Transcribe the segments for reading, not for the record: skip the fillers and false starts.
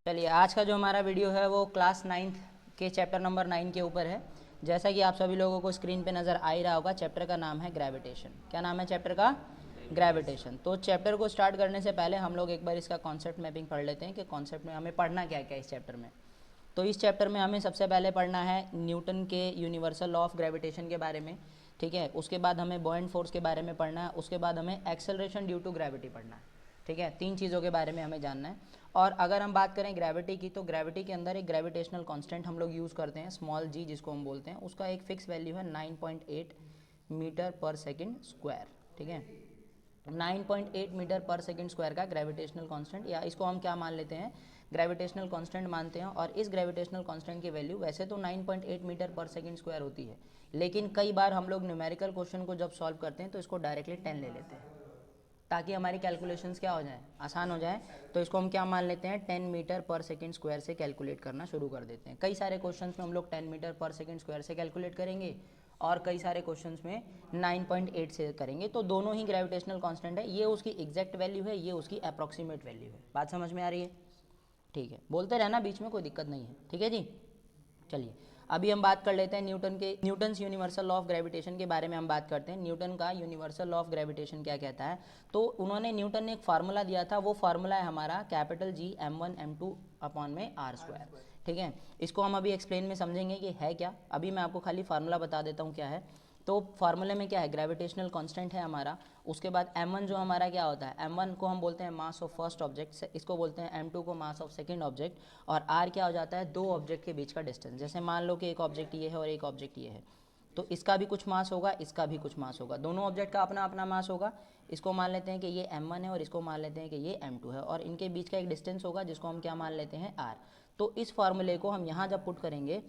चलिए, आज का जो हमारा वीडियो है वो क्लास 9th के चैप्टर नंबर 9 के ऊपर है। जैसा कि आप सभी लोगों को स्क्रीन पे नज़र आ ही रहा होगा, चैप्टर का नाम है ग्रेविटेशन। क्या नाम है चैप्टर का? ग्रेविटेशन। तो चैप्टर को स्टार्ट करने से पहले हम लोग एक बार इसका कॉन्सेप्ट मैपिंग पढ़ लेते हैं कि कॉन्सेप्ट में हमें पढ़ना क्या क्या इस चैप्टर में। तो इस चैप्टर में हमें सबसे पहले पढ़ना है न्यूटन के यूनिवर्सल लॉ ऑफ ग्रेविटेशन के बारे में, ठीक है। उसके बाद हमें बॉयंट फोर्स के बारे में पढ़ना है। उसके बाद हमें एक्सेलरेशन ड्यू टू ग्रेविटी पढ़ना है, ठीक है। 3 चीज़ों के बारे में हमें जानना है। और अगर हम बात करें ग्रेविटी की, तो ग्रेविटी के अंदर एक ग्रेविटेशनल कांस्टेंट हम लोग यूज़ करते हैं, स्मॉल जी जिसको हम बोलते हैं। उसका एक फिक्स वैल्यू है 9.8 मीटर पर सेकेंड स्क्वायर, ठीक है। 9.8 मीटर पर सेकेंड स्क्वायर का ग्रेविटेशनल कांस्टेंट, या इसको हम क्या मान लेते हैं, ग्रेविटेशनल कांस्टेंट मानते हैं। और इस ग्रेविटेशनल कांस्टेंट की वैल्यू वैसे तो 9.8 मीटर पर सेकेंड स्क्वायर होती है, लेकिन कई बार हम लोग न्यूमेरिकल क्वेश्चन को जब सॉल्व करते हैं तो इसको डायरेक्टली 10 ले लेते हैं, ताकि हमारी कैलकुलेशंस क्या हो जाए, आसान हो जाए। तो इसको हम क्या मान लेते हैं, 10 मीटर पर सेकेंड स्क्वायर से कैलकुलेट करना शुरू कर देते हैं। कई सारे क्वेश्चंस में हम लोग 10 मीटर पर सेकेंड स्क्वायर से कैलकुलेट करेंगे और कई सारे क्वेश्चंस में 9.8 से करेंगे। तो दोनों ही ग्रेविटेशनल कांस्टेंट है, ये उसकी एग्जैक्ट वैल्यू है, ये उसकी अप्रॉक्सीमेट वैल्यू है। बात समझ में आ रही है? ठीक है, बोलते रहना बीच में, कोई दिक्कत नहीं है, ठीक है जी। चलिए, अभी हम बात कर लेते हैं Newton's universal law of gravitation के बारे में हम बात करते हैं। न्यूटन का यूनिवर्सल लॉ ऑफ ग्रेविटेशन क्या कहता है? तो न्यूटन ने एक फार्मूला दिया था, वो फार्मूला है हमारा capital G m1 m2 upon में r स्क्वायर, ठीक है। इसको हम अभी एक्सप्लेन में समझेंगे कि है क्या। अभी मैं आपको खाली फार्मूला बता देता हूँ क्या है। तो फार्मूले में क्या है, ग्रेविटेशनल कांस्टेंट है हमारा। उसके बाद m1 जो हमारा क्या होता है, m1 को हम बोलते हैं मास ऑफ फर्स्ट ऑब्जेक्ट, इसको बोलते हैं m2 को मास ऑफ सेकंड ऑब्जेक्ट, और r क्या हो जाता है, दो ऑब्जेक्ट के बीच का डिस्टेंस। जैसे मान लो कि एक ऑब्जेक्ट ये है और एक ऑब्जेक्ट ये है, तो इसका भी कुछ मास होगा, इसका भी कुछ मास होगा, दोनों ऑब्जेक्ट का अपना अपना मास होगा। इसको मान लेते हैं कि ये m1 है और इसको मान लेते हैं कि ये m2 है, और इनके बीच का एक डिस्टेंस होगा जिसको हम क्या मान लेते हैं, r। तो इस फार्मूले को हम यहाँ जब पुट करेंगे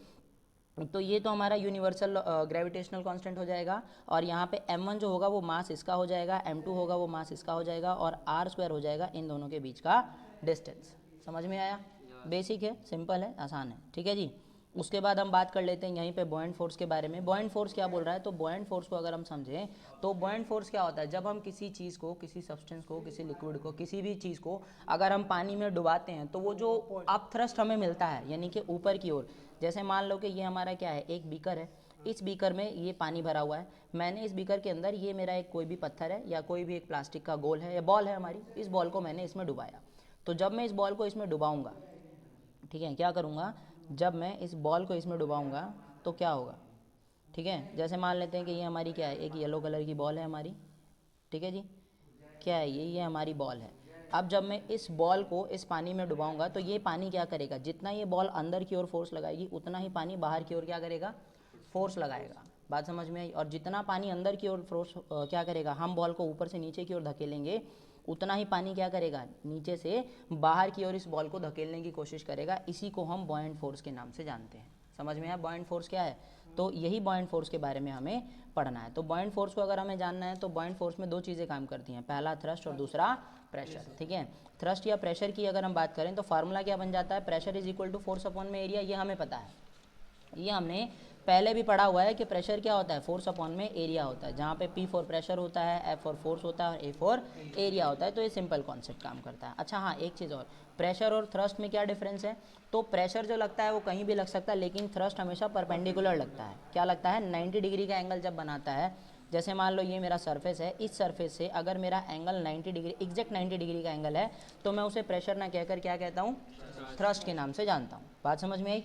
तो ये तो हमारा यूनिवर्सल ग्रेविटेशनल कांस्टेंट हो जाएगा, और यहाँ पे m1 जो होगा वो मास इसका हो जाएगा, m2 होगा वो मास इसका हो जाएगा, और r स्क्वायर हो जाएगा इन दोनों के बीच का डिस्टेंस। समझ में आया? बेसिक है, सिंपल है, आसान है, ठीक है जी। उसके बाद हम बात कर लेते हैं यहीं पे बॉयंट फोर्स के बारे में। बॉयंट फोर्स क्या बोल रहा है? तो बॉयंट फोर्स को अगर हम समझें तो बॉयंट फोर्स क्या होता है, जब हम किसी चीज़ को, किसी सब्सटेंस को, किसी लिक्विड को, किसी भी चीज़ को अगर हम पानी में डुबाते हैं तो वो जो अप थ्रस्ट हमें मिलता है, यानी कि ऊपर की ओर, जैसे मान लो कि ये हमारा क्या है, एक बीकर है, इस बीकर में ये पानी भरा हुआ है, मैंने इस बीकर के अंदर ये मेरा एक कोई भी पत्थर है या कोई भी एक प्लास्टिक का गोल है या बॉल है हमारी, इस बॉल को मैंने इसमें डुबाया। तो जब मैं इस बॉल को इसमें डुबाऊंगा, ठीक है, क्या करूँगा, जब मैं इस बॉल को इसमें डुबाऊंगा तो क्या होगा, ठीक है। जैसे मान लेते हैं कि ये हमारी क्या है, एक येलो कलर की बॉल है हमारी, ठीक है जी। क्या है ये हमारी बॉल है। अब जब मैं इस बॉल को इस पानी में डुबाऊंगा तो ये पानी क्या करेगा, जितना ये बॉल अंदर की ओर फोर्स लगाएगी उतना ही पानी बाहर की ओर क्या करेगा, फोर्स लगाएगा। बात समझ में आई? और जितना पानी अंदर की ओर फोर्स क्या करेगा, हम बॉल को ऊपर से नीचे की ओर धकेलेंगे, उतना ही पानी क्या करेगा, नीचे से बाहर की ओर इस बॉल को धकेलने की कोशिश करेगा। इसी को हम बॉयंट फोर्स के नाम से जानते हैं। समझ में आया बॉयंट फोर्स क्या है? तो यही बॉयंट फोर्स के बारे में हमें पढ़ना है। तो बॉयंट फोर्स को अगर हमें जानना है तो बॉयंट फोर्स में 2 चीज़ें काम करती हैं, पहला थ्रस्ट और दूसरा प्रेशर, ठीक है। थ्रस्ट या प्रेशर की अगर हम बात करें तो फार्मूला क्या बन जाता है, pressure is equal to force upon में एरिया। ये हमें पता है, ये हमने पहले भी पढ़ा हुआ है कि प्रेशर क्या होता है, फोर्स अपॉन में एरिया होता है, जहाँ पे P फॉर प्रेशर होता है, F फॉर फोर्स होता है और A फॉर एरिया होता है। तो ये सिंपल कॉन्सेप्ट काम करता है। अच्छा हाँ, एक चीज़ और, प्रेशर और थ्रस्ट में क्या डिफरेंस है? तो प्रेशर जो लगता है वो कहीं भी लग सकता है, लेकिन थ्रस्ट हमेशा परपेंडिकुलर लगता है। क्या लगता है? 90 डिग्री का एंगल जब बनाता है। जैसे मान लो ये मेरा सरफेस है, इस सरफेस से अगर मेरा एंगल 90 डिग्री, एग्जैक्ट 90 डिग्री का एंगल है, तो मैं उसे प्रेशर ना कहकर क्या कहता हूँ, थ्रस्ट के नाम से जानता हूँ। बात समझ में आई?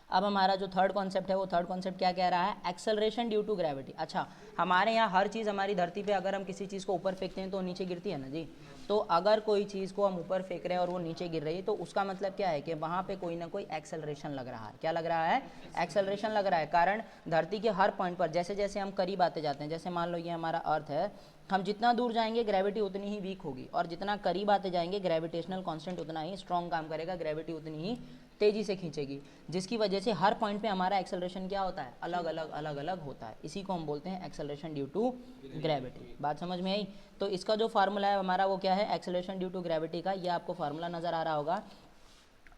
अब हमारा जो थर्ड कॉन्सेप्ट है, वो थर्ड कॉन्सेप्ट क्या कह रहा है, एक्सेलरेशन ड्यू टू ग्रेविटी। अच्छा, हमारे यहाँ हर चीज़, हमारी धरती पे अगर हम किसी चीज़ को ऊपर फेंकते हैं तो नीचे गिरती है ना जी। तो अगर कोई चीज़ को हम ऊपर फेंक रहे हैं और वो नीचे गिर रही है, तो उसका मतलब क्या है कि वहाँ पे कोई ना कोई एक्सेलरेशन लग रहा है। क्या लग रहा है? एक्सेलरेशन लग रहा है। कारण धरती के हर पॉइंट पर जैसे जैसे हम करीब आते जाते हैं, जैसे मान लो ये हमारा अर्थ है, हम जितना दूर जाएंगे ग्रेविटी उतनी ही वीक होगी, और जितना करीब आते जाएंगे ग्रेविटेशनल कांस्टेंट उतना ही स्ट्रॉन्ग काम करेगा, ग्रेविटी उतनी ही तेज़ी से खींचेगी, जिसकी वजह से हर पॉइंट पे हमारा एक्सेलरेशन क्या होता है, अलग अलग होता है। इसी को हम बोलते हैं एक्सेलरेशन ड्यू टू ग्रेविटी। बात समझ में आई? तो इसका जो फार्मूला है हमारा वो क्या है, एक्सेलरेशन ड्यू टू ग्रेविटी का, ये आपको फार्मूला नज़र आ रहा होगा,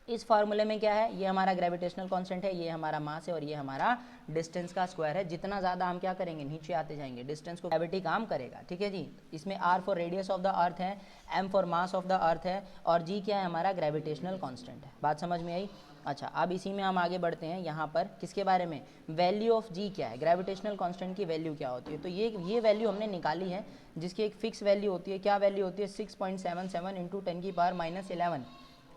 इस फार्मूले में क्या है, ये हमारा ग्रेविटेशनल कांस्टेंट है, ये हमारा मास है और ये हमारा डिस्टेंस का स्क्वायर है। जितना ज़्यादा हम क्या करेंगे, नीचे आते जाएंगे, डिस्टेंस को ग्रेविटी काम करेगा। ठीक है जी। इसमें r for radius of the अर्थ है, m for mass of the अर्थ है और g क्या है, हमारा ग्रेविटेशनल कांस्टेंट है। बात समझ में आई। अच्छा, अब इसी में हम आगे बढ़ते हैं यहाँ पर किसके बारे में, वैल्यू ऑफ g क्या है, ग्रेविटेशनल कांस्टेंट की वैल्यू क्या होती है। तो ये वैल्यू हमने निकाली है जिसकी एक फिक्स वैल्यू होती है। क्या वैल्यू होती है, 6.77 into 10⁻11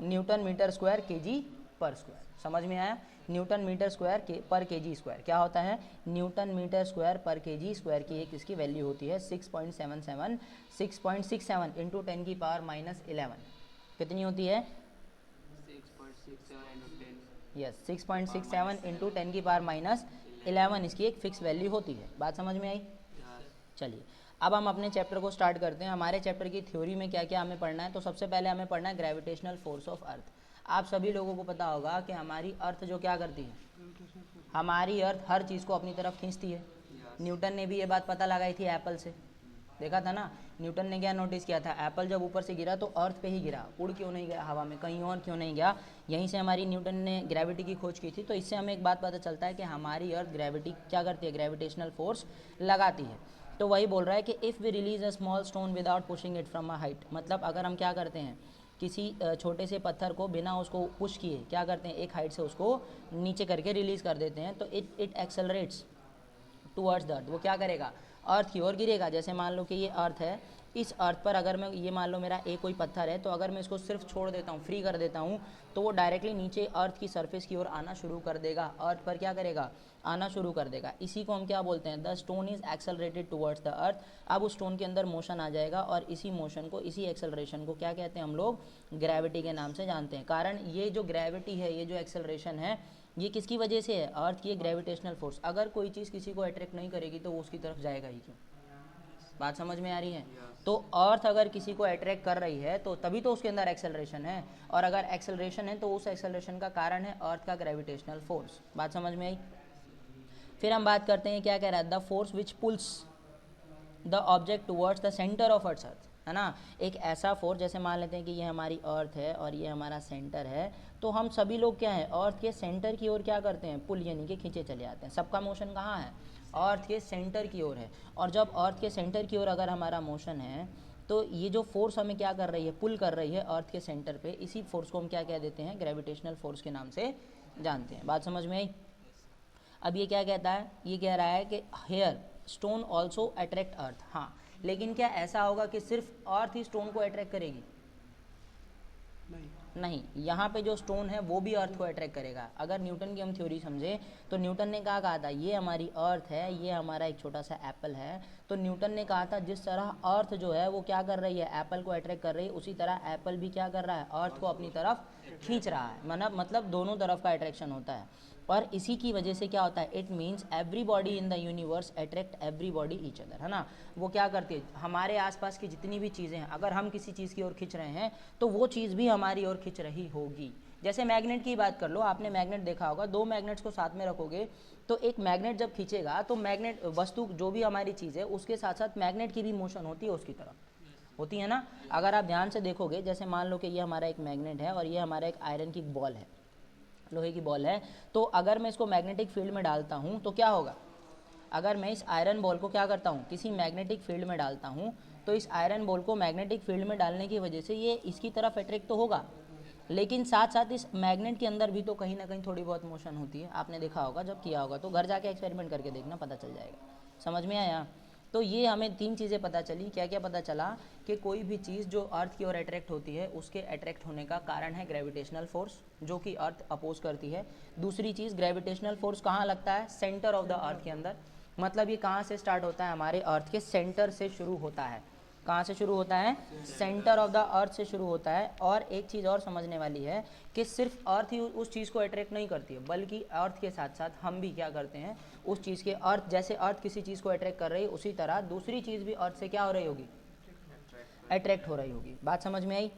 newton metre square kg पर स्क्वायर। समझ में आया, न्यूटन मीटर स्क्वायर पर kg स्क्वायर क्या होता है, न्यूटन मीटर स्क्वायर पर kg स्क्वायर की एक इसकी वैल्यू होती है 6.67 इंटू 10⁻11। कितनी होती है, 6.67 इंटू 10⁻11 इसकी एक फिक्स वैल्यू होती है। बात समझ में आई। चलिए अब हम अपने चैप्टर को स्टार्ट करते हैं। हमारे चैप्टर की थ्योरी में क्या क्या हमें पढ़ना है, तो सबसे पहले हमें पढ़ना है ग्रेविटेशनल फोर्स ऑफ अर्थ। आप सभी लोगों को पता होगा कि हमारी अर्थ जो क्या करती है, हमारी अर्थ हर चीज़ को अपनी तरफ खींचती है। न्यूटन ने भी ये बात पता लगाई थी एप्पल से, देखा था ना। न्यूटन ने क्या नोटिस किया था, एप्पल जब ऊपर से गिरा तो अर्थ पे ही गिरा, उड़ क्यों नहीं गया हवा में, कहीं और क्यों नहीं गया। यहीं से हमारी न्यूटन ने ग्रेविटी की खोज की थी। तो इससे हमें एक बात पता चलता है कि हमारी अर्थ ग्रेविटी क्या करती है, ग्रेविटेशनल फोर्स लगाती है। तो वही बोल रहा है कि if we release a small stone without pushing it from a height, मतलब अगर हम क्या करते हैं, किसी छोटे से पत्थर को बिना उसको पुश किए क्या करते हैं, एक हाइट से उसको नीचे करके रिलीज़ कर देते हैं, तो इट एक्सेलरेट्स टूवर्ड्स द अर्थ। वो क्या करेगा, अर्थ की ओर गिरेगा। जैसे मान लो कि ये अर्थ है, इस अर्थ पर अगर मैं, ये मान लो मेरा एक कोई पत्थर है, तो अगर मैं इसको सिर्फ छोड़ देता हूँ, फ्री कर देता हूँ, तो वो डायरेक्टली नीचे अर्थ की सरफेस की ओर आना शुरू कर देगा, अर्थ पर क्या करेगा, आना शुरू कर देगा। इसी को हम क्या बोलते हैं, the stone is accelerated towards the अर्थ। अब उस स्टोन के अंदर मोशन आ जाएगा और इसी मोशन को, इसी एक्सेलरेशन को क्या कहते हैं हम लोग, ग्रेविटी के नाम से जानते हैं। कारण ये जो ग्रेविटी है, ये जो एक्सेलरेशन है, ये किसकी वजह से है, अर्थ की ग्रेविटेशनल फोर्स। अगर कोई चीज़ किसी को अट्रैक्ट नहीं करेगी तो वो उसकी तरफ जाएगा ही क्यों। बात समझ में आ रही है। तो अर्थ अगर किसी को अट्रैक्ट कर रही है तो तभी तो उसके अंदर एक्सेलरेशन है, और अगर एक्सेलरेशन है तो उस एक्सेलरेशन का कारण है अर्थ का ग्रेविटेशनल फोर्स। बात समझ में आई। फिर हम बात करते हैं, क्या कह रहा है, the force which pulls the object towards the centre of अर्थ, है ना। एक ऐसा फोर्स, जैसे मान लेते हैं कि ये हमारी अर्थ है और ये हमारा सेंटर है, तो हम सभी लोग क्या है, अर्थ के सेंटर की ओर क्या करते हैं, पुल यानी कि खींचे चले आते हैं। सबका मोशन कहाँ है, अर्थ के सेंटर की ओर है। और जब अर्थ के सेंटर की ओर अगर हमारा मोशन है, तो ये जो फोर्स हमें क्या कर रही है, पुल कर रही है अर्थ के सेंटर पे, इसी फोर्स को हम क्या कह देते हैं, ग्रेविटेशनल फोर्स के नाम से जानते हैं। बात समझ में आई। अब ये क्या कहता है, ये कह रहा है कि हेयर स्टोन ऑल्सो अट्रैक्ट अर्थ। हाँ, लेकिन क्या ऐसा होगा कि सिर्फ अर्थ ही स्टोन को अट्रैक्ट करेगी, नहीं, यहाँ पे जो स्टोन है वो भी अर्थ को अट्रैक्ट करेगा। अगर न्यूटन की हम थ्योरी समझे तो न्यूटन ने कहा था, ये हमारी अर्थ है, ये हमारा एक छोटा सा एप्पल है, तो न्यूटन ने कहा था जिस तरह अर्थ जो है वो क्या कर रही है, एप्पल को अट्रैक्ट कर रही है, उसी तरह एप्पल भी क्या कर रहा है, अर्थ को अपनी तरफ खींच रहा है। मतलब दोनों तरफ का अट्रैक्शन होता है। और इसी की वजह से क्या होता है, it means everybody in the universe attract everybody each other, है ना। वो क्या करती है, हमारे आसपास की जितनी भी चीज़ें हैं, अगर हम किसी चीज़ की ओर खींच रहे हैं तो वो चीज़ भी हमारी ओर खींच रही होगी। जैसे मैग्नेट की बात कर लो, आपने मैग्नेट देखा होगा, दो मैग्नेट्स को साथ में रखोगे तो एक मैग्नेट जब खींचेगा तो मैग्नेट वस्तु जो भी हमारी चीज़ है उसके साथ साथ मैग्नेट की भी मोशन होती है, उसकी तरफ होती है ना। अगर आप ध्यान से देखोगे, जैसे मान लो कि ये हमारा एक मैग्नेट है और ये हमारा एक आयरन की बॉल है, लोहे की बॉल है, तो अगर मैं इसको मैग्नेटिक फील्ड में डालता हूँ तो क्या होगा, अगर मैं इस आयरन बॉल को क्या करता हूँ, किसी मैग्नेटिक फील्ड में डालता हूँ, तो इस आयरन बॉल को मैग्नेटिक फील्ड में डालने की वजह से ये इसकी तरफ अट्रैक्ट तो होगा, लेकिन साथ साथ इस मैग्नेट के अंदर भी तो कहीं ना कहीं थोड़ी बहुत मोशन होती है। आपने देखा होगा, जब किया होगा तो घर जाके एक्सपेरिमेंट करके देखना, पता चल जाएगा। समझ में आया। तो ये हमें तीन चीज़ें पता चली। क्या क्या पता चला, कि कोई भी चीज़ जो अर्थ की ओर अट्रैक्ट होती है उसके अट्रैक्ट होने का कारण है ग्रेविटेशनल फोर्स, जो कि अर्थ अपोज करती है। दूसरी चीज़, ग्रेविटेशनल फोर्स कहाँ लगता है, सेंटर ऑफ द अर्थ के अंदर। मतलब ये कहाँ से स्टार्ट होता है, हमारे अर्थ के सेंटर से शुरू होता है। कहाँ से शुरू होता है, सेंटर ऑफ द अर्थ से शुरू होता है। और एक चीज़ और समझने वाली है कि सिर्फ अर्थ ही उस चीज़ को अट्रैक्ट नहीं करती है, बल्कि अर्थ के साथ साथ हम भी क्या करते हैं, उस चीज़ के, अर्थ जैसे अर्थ किसी चीज़ को अट्रैक्ट कर रही है, उसी तरह दूसरी चीज़ भी अर्थ से क्या हो रही होगी, अट्रैक्ट हो रही होगी। बात समझ में आई।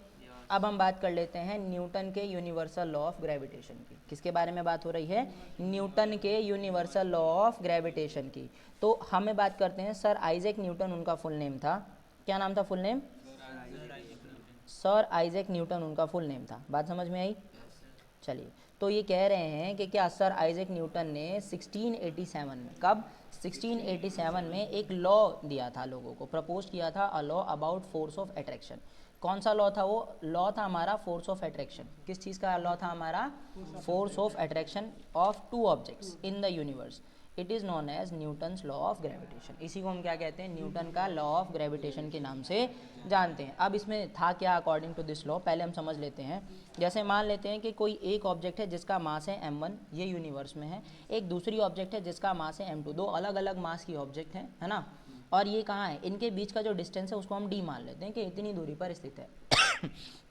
अब हम बात कर लेते हैं न्यूटन के यूनिवर्सल लॉ ऑफ ग्रेविटेशन की। किसके बारे में बात हो रही है, न्यूटन के यूनिवर्सल लॉ ऑफ ग्रेविटेशन की। तो हमें बात करते हैं, सर आइजैक न्यूटन उनका फुल नेम था। क्या नाम था full name, sir Isaac Newton उनका फुल नेम था। बात समझ में आई। चलिए, तो ये कह रहे हैं कि क्या सर आइजैक न्यूटन ने 1687 में, कब 1687 में एक लॉ दिया था, लोगों को प्रपोज किया था, a law about force of attraction. कौन सा लॉ था? वो लॉ था हमारा फोर्स ऑफ अट्रैक्शन। किस चीज़ का लॉ था हमारा? Force of attraction of two objects in the universe. It is known as Newton's law of gravitation. इसी को हम क्या कहते हैं? न्यूटन का लॉ ऑफ ग्रेविटेशन के नाम से जानते हैं। अब इसमें था क्या अकॉर्डिंग टू दिस लॉ, पहले हम समझ लेते हैं। जैसे मान लेते हैं कि कोई एक ऑब्जेक्ट है जिसका मास है m1, ये यूनिवर्स में है। एक दूसरी ऑब्जेक्ट है जिसका मास है m2, दो अलग अलग मास की ऑब्जेक्ट है ना। और ये कहाँ है? इनके बीच का जो डिस्टेंस है उसको हम d मान लेते हैं कि इतनी दूरी पर स्थित है।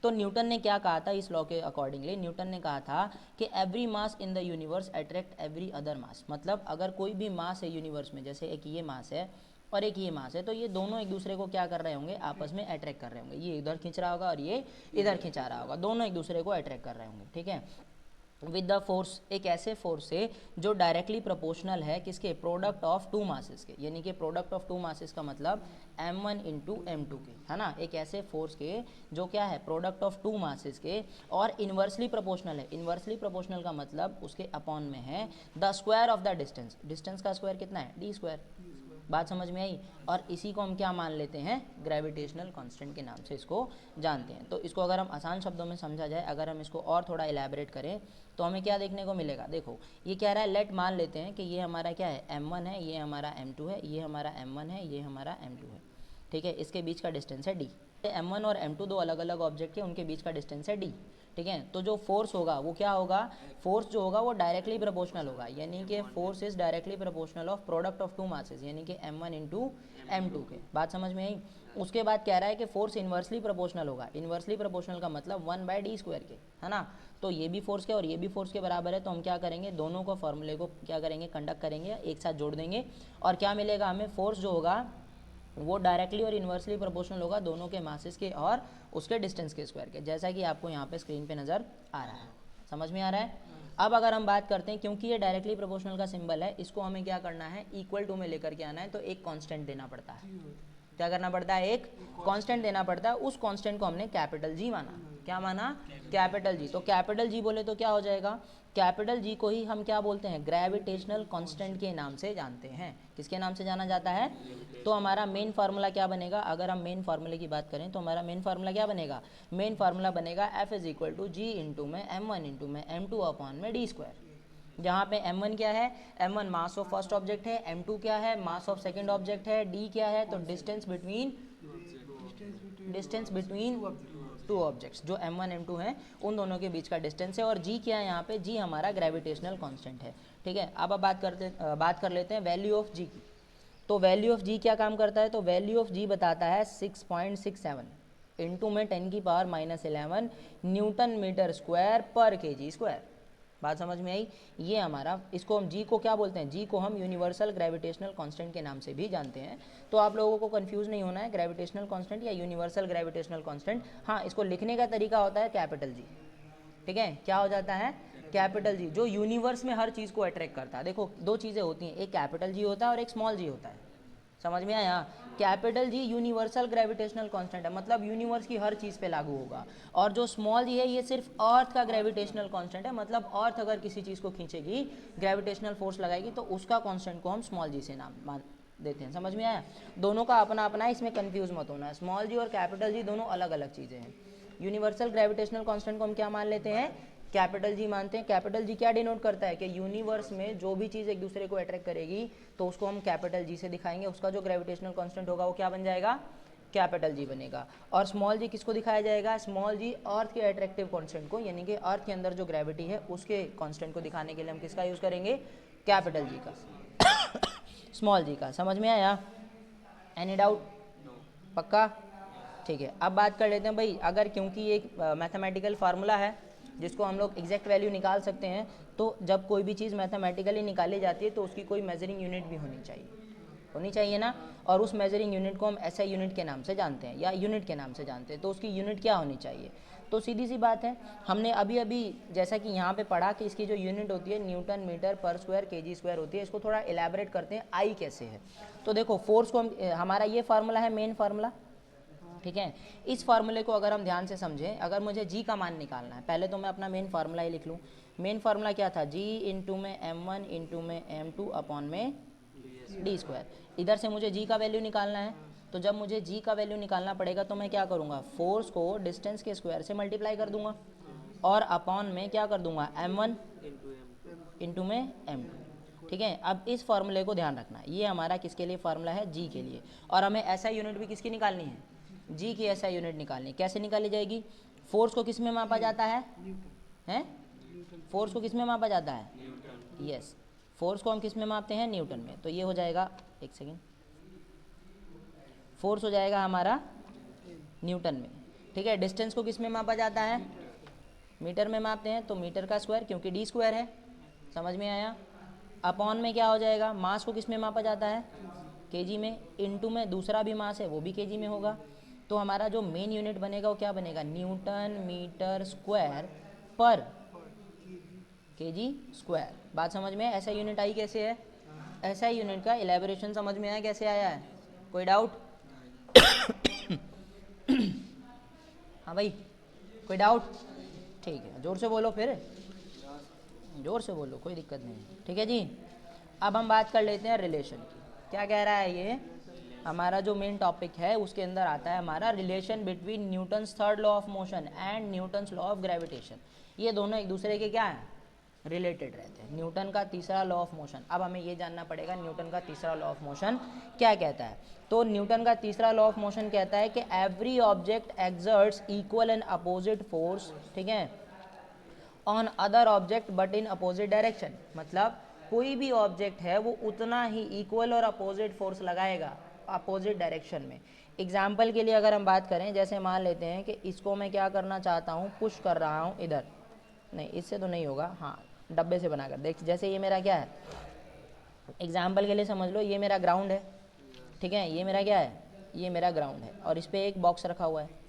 तो न्यूटन ने क्या कहा था इस लॉ के अकॉर्डिंगली? न्यूटन ने कहा था कि every mass in the universe attract every other mass. मतलब अगर कोई भी मास है यूनिवर्स में, जैसे एक ये मास है और एक ये मास है, तो ये दोनों एक दूसरे को क्या कर रहे होंगे? आपस में अट्रैक्ट कर रहे होंगे। ये इधर खींच रहा होगा और ये इधर खींचा रहा होगा, दोनों एक दूसरे को अट्रैक्ट कर रहे होंगे, ठीक है। विद द फोर्स, एक ऐसे फोर्स से जो डायरेक्टली प्रोपोर्शनल है किसके? प्रोडक्ट ऑफ टू मासेस के, यानी कि प्रोडक्ट ऑफ टू मासेस का मतलब m1 इंटू m2 के, है ना। एक ऐसे फोर्स के जो क्या है? प्रोडक्ट ऑफ टू मासेस के, और इन्वर्सली प्रोपोर्शनल है। इन्वर्सली प्रोपोर्शनल का मतलब उसके अपॉन में है the square of the distance. Distance का स्क्वायर कितना है? d square. बात समझ में आई? और इसी को हम क्या मान लेते हैं? ग्रेविटेशनल कांस्टेंट के नाम से इसको जानते हैं। तो इसको अगर हम आसान शब्दों में समझा जाए, अगर हम इसको और थोड़ा इलेबरेट करें तो हमें क्या देखने को मिलेगा? देखो, ये कह रहा है, लेट मान लेते हैं कि ये हमारा क्या है? m1 है, ये हमारा m2 है, ये हमारा m1 है, ये हमारा m2 है, ठीक है। इसके बीच का डिस्टेंस है d। m1 और m2 दो अलग अलग ऑब्जेक्ट है, उनके बीच का डिस्टेंस है d, ठीक है। तो जो फोर्स होगा वो क्या होगा? फोर्स जो होगा वो डायरेक्टली प्रोपोर्शनल होगा, यानी कि force is directly proportional of product of two masses, यानी कि m1 इंटू m2 के। बात समझ में आई? उसके बाद कह रहा है कि फोर्स इन्वर्सली प्रोपोर्शनल होगा। इन्वर्सली प्रोपोर्शनल का मतलब 1/d स्क्वायर के, है ना। तो ये भी फोर्स के और ये भी फोर्स के बराबर है, तो हम क्या करेंगे? दोनों को फॉर्मूले को क्या करेंगे? कंडक्ट करेंगे, एक साथ जोड़ देंगे, और क्या मिलेगा हमें? फोर्स जो होगा वो डायरेक्टली और इन्वर्सली प्रोपोर्शनल होगा दोनों के मासेस के और उसके डिस्टेंस के स्क्वायर के, जैसा कि आपको यहाँ पे स्क्रीन पे नज़र आ रहा है। समझ में आ रहा है? अब अगर हम बात करते हैं, क्योंकि ये डायरेक्टली प्रोपोर्शनल का सिंबल है, इसको हमें क्या करना है? इक्वल टू में लेकर के आना है। तो एक कांस्टेंट देना पड़ता है। क्या करना पड़ता है? एक कांस्टेंट देना पड़ता है। उस कांस्टेंट को हमने कैपिटल जी माना। क्या माना? Capital G. तो कैपिटल जी बोले तो क्या हो जाएगा? कैपिटल जी को ही हम क्या बोलते हैं? ग्रेविटेशनल कांस्टेंट के नाम से जानते हैं। किसके नाम से जाना जाता है? तो हमारा मेन फार्मूला क्या बनेगा? अगर हम मेन फार्मूले की बात करें तो हमारा मेन फार्मूला क्या बनेगा? मेन फार्मूला बनेगा F is equal to G into में m1 इंटू में m2 अपॉन में d स्क्वायर। जहाँ पे m1 क्या है? m1 mass of first object है, m2 क्या है? मास ऑफ सेकंड ऑब्जेक्ट है, d क्या है? तो डिस्टेंस बिटवीन टू ऑब्जेक्ट्स, जो m1 m2 हैं उन दोनों के बीच का डिस्टेंस है। और g क्या है यहाँ पे? g हमारा ग्रेविटेशनल कांस्टेंट है, ठीक है। अब बात कर लेते हैं वैल्यू ऑफ g की। तो वैल्यू ऑफ g क्या काम करता है? तो वैल्यू ऑफ g बताता है 6.67 इंटू में 10⁻⁻11 न्यूटन मीटर स्क्वायर पर kg स्क्वायर। बात समझ में आई? ये हमारा, इसको हम g को क्या बोलते हैं? g को हम यूनिवर्सल ग्रेविटेशनल कांस्टेंट के नाम से भी जानते हैं। तो आप लोगों को कंफ्यूज नहीं होना है, ग्रेविटेशनल कांस्टेंट या यूनिवर्सल ग्रेविटेशनल कांस्टेंट। हाँ, इसको लिखने का तरीका होता है कैपिटल जी, ठीक है। क्या हो जाता है? कैपिटल जी, जो यूनिवर्स में हर चीज़ को अट्रैक्ट करता है। देखो, दो चीज़ें होती हैं, एक कैपिटल जी होता है और एक स्मॉल जी होता है। समझ में आया? Capital G universal gravitational constant है, मतलब यूनिवर्स की हर चीज़ पे लागू होगा। और जो स्मॉल जी है ये सिर्फ अर्थ का ग्रेविटेशनल कांस्टेंट है, मतलब अर्थ अगर किसी चीज़ को खींचेगी, ग्रेविटेशनल फोर्स लगाएगी, तो उसका कांस्टेंट को हम स्मॉल जी से नाम मान देते हैं। समझ में आया? दोनों का अपना अपना है, इसमें कंफ्यूज मत होना है। स्मॉल जी और कैपिटल जी दोनों अलग अलग चीज़ें हैं। यूनिवर्सल ग्रेविटेशनल कांस्टेंट को हम क्या मान लेते हैं? कैपिटल जी मानते हैं। कैपिटल जी क्या डिनोट करता है? कि यूनिवर्स में जो भी चीज़ एक दूसरे को अट्रैक्ट करेगी तो उसको हम कैपिटल जी से दिखाएंगे, उसका जो ग्रेविटेशनल कांस्टेंट होगा वो क्या बन जाएगा? कैपिटल जी बनेगा। और स्मॉल जी किसको दिखाया जाएगा? स्मॉल जी अर्थ के अट्रैक्टिव कांस्टेंट को, यानी कि अर्थ के अंदर जो ग्रेविटी है उसके कांस्टेंट को दिखाने के लिए हम किसका यूज़ करेंगे? कैपिटल जी का, स्मॉल जी का। समझ में आया? Any doubt? पक्का? ठीक है। अब बात कर लेते हैं भाई, अगर क्योंकि एक मैथमेटिकल फार्मूला है जिसको हम लोग एग्जैक्ट वैल्यू निकाल सकते हैं, तो जब कोई भी चीज़ मैथमेटिकली निकाली जाती है तो उसकी कोई मेजरिंग यूनिट भी होनी चाहिए ना। और उस मेजरिंग यूनिट को हम SI यूनिट के नाम से जानते हैं या यूनिट के नाम से जानते हैं। तो उसकी यूनिट क्या होनी चाहिए? तो सीधी सी बात है, हमने अभी जैसा कि यहाँ पे पढ़ा कि इसकी जो यूनिट होती है न्यूटन मीटर पर स्क्वायर kg स्क्वायर होती है। इसको थोड़ा एलैबोरेट करते हैं, I कैसे है। तो देखो, फोर्स को हम, हमारा ये फार्मूला है मेन फार्मूला, ठीक है। इस फार्मूले को अगर हम ध्यान से समझें, अगर मुझे जी का मान निकालना है, पहले तो मैं अपना मेन फार्मूला ही लिख लूँ। मेन फार्मूला क्या था, जी इंटू में m1 इंटू में m2 अपॉन में डी स्क्वायर। इधर से मुझे जी का वैल्यू निकालना है, तो जब मुझे जी का वैल्यू निकालना पड़ेगा तो मैं क्या करूँगा, फोर्स को डिस्टेंस के स्क्वायर से मल्टीप्लाई कर दूंगा और अपॉन में क्या कर दूंगा, m1 इंटू में m2। ठीक है, अब इस फार्मूले को ध्यान रखना, ये हमारा किसके लिए फार्मूला है, जी के लिए। और हमें ऐसा यूनिट भी किसकी निकालनी है, जी की ऐसा यूनिट निकालनी है। कैसे निकाली जाएगी, फोर्स को किस में मापा जाता है, हैं, फोर्स को किस में मापा जाता है, यस, फोर्स को हम किस में मापते हैं, न्यूटन में। तो ये हो जाएगा, एक सेकेंड, फोर्स हो जाएगा हमारा न्यूटन में। ठीक है, डिस्टेंस को किस में मापा जाता है, मीटर में मापते हैं, तो मीटर का स्क्वायर, क्योंकि डी स्क्वायर है, समझ में आया। अपॉन में क्या हो जाएगा, मास को किस में मापा जाता है, केजी में, इनटू में दूसरा भी मास है वो भी केजी में होगा। तो हमारा जो मेन यूनिट बनेगा वो क्या बनेगा, न्यूटन मीटर स्क्वायर पर केजी स्क्वायर। बात समझ में, ऐसा यूनिट आई कैसे है, ऐसा यूनिट का इलेबोरेशन समझ में आया कैसे आया है, कोई डाउट? हाँ भाई, कोई डाउट? ठीक है, जोर से बोलो, फिर जोर से बोलो, कोई दिक्कत नहीं है। ठीक है जी, अब हम बात कर लेते हैं रिलेशन की। क्या कह रहा है ये, हमारा जो मेन टॉपिक है उसके अंदर आता है हमारा relation between Newton's third law of motion and Newton's law of gravitation. ये दोनों एक दूसरे के क्या हैं, रिलेटेड रहते हैं। न्यूटन का तीसरा लॉ ऑफ मोशन, अब हमें ये जानना पड़ेगा न्यूटन का तीसरा लॉ ऑफ मोशन क्या कहता है। तो न्यूटन का तीसरा लॉ ऑफ मोशन कहता है कि every object exerts equal and opposite force, ठीक है, on other object but in opposite direction. मतलब कोई भी ऑब्जेक्ट है वो उतना ही इक्वल और अपोजिट फोर्स लगाएगा अपोजिट डायरेक्शन में। एग्जाम्पल के लिए अगर हम बात करें, जैसे मान लेते हैं कि इसको मैं क्या करना चाहता हूँ, पुश कर रहा हूँ इधर, नहीं इससे तो नहीं होगा, हाँ डब्बे से बनाकर देख, जैसे ये मेरा क्या है, एग्जाम्पल के लिए समझ लो ये मेरा ग्राउंड है, ठीक है, ये मेरा क्या है, ये मेरा ग्राउंड है और इस पर एक बॉक्स रखा हुआ है।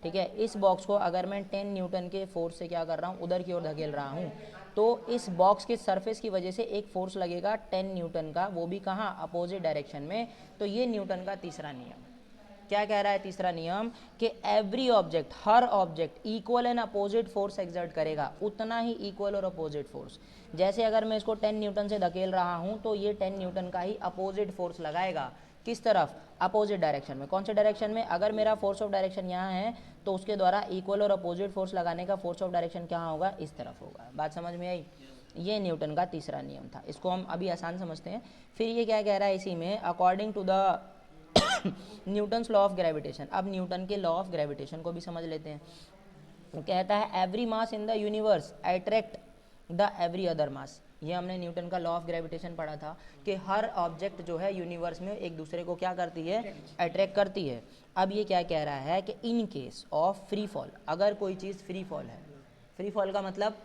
ठीक है, इस बॉक्स को अगर मैं 10 न्यूटन के फोर्स से क्या कर रहा हूँ, उधर की ओर धकेल रहा हूँ, तो इस बॉक्स के सरफेस की वजह से एक फोर्स लगेगा 10 न्यूटन का, वो भी कहाँ, अपोजिट डायरेक्शन में। तो ये न्यूटन का तीसरा नियम क्या कह रहा है, तीसरा नियम कि every object, her object equal and opposite force exert करेगा, उतना ही इक्वल और अपोजिट फोर्स। जैसे अगर मैं इसको 10 न्यूटन से धकेल रहा हूँ तो ये 10 न्यूटन का ही अपोजिट फोर्स लगाएगा, किस तरफ, अपोजिट डायरेक्शन में। कौन से डायरेक्शन में, अगर मेरा फोर्स ऑफ डायरेक्शन यहाँ है तो उसके द्वारा इक्वल और अपोजिट फोर्स लगाने का फोर्स ऑफ डायरेक्शन कहाँ होगा, इस तरफ होगा। बात समझ में आई, ये न्यूटन का तीसरा नियम था, इसको हम अभी आसान समझते हैं। फिर ये क्या कह रहा है इसी में, according to the Newton's law of gravitation. अब न्यूटन के लॉ ऑफ ग्रेविटेशन को भी समझ लेते हैं। तो कहता है every mass in the universe attract the every other mass. ये हमने न्यूटन का लॉ ऑफ ग्रेविटेशन पढ़ा था कि हर ऑब्जेक्ट जो है यूनिवर्स में एक दूसरे को क्या करती है, अट्रैक्ट करती है। अब ये क्या कह रहा है कि in case of free fall, अगर कोई चीज़ फ्री फॉल है, फ्री फॉल का मतलब,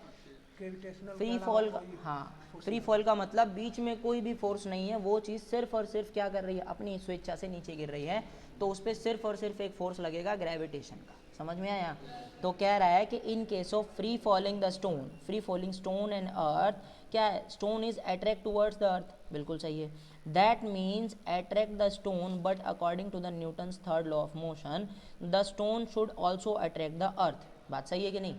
फ्री फॉल का, हाँ, फ्री फॉल का मतलब बीच में कोई भी फोर्स नहीं है, वो चीज़ सिर्फ और सिर्फ क्या कर रही है, अपनी स्वेच्छा से नीचे गिर रही है, तो उस पर सिर्फ और सिर्फ एक फोर्स लगेगा ग्रेविटेशन का। समझ में आया? तो कह रहा है कि in case of free falling the stone, free falling stone and earth, क्या है, stone is attract towards the earth, बिल्कुल सही है। That means attract the stone, but according to the Newton's third law of motion the stone should also attract the earth. बात सही है कि नहीं?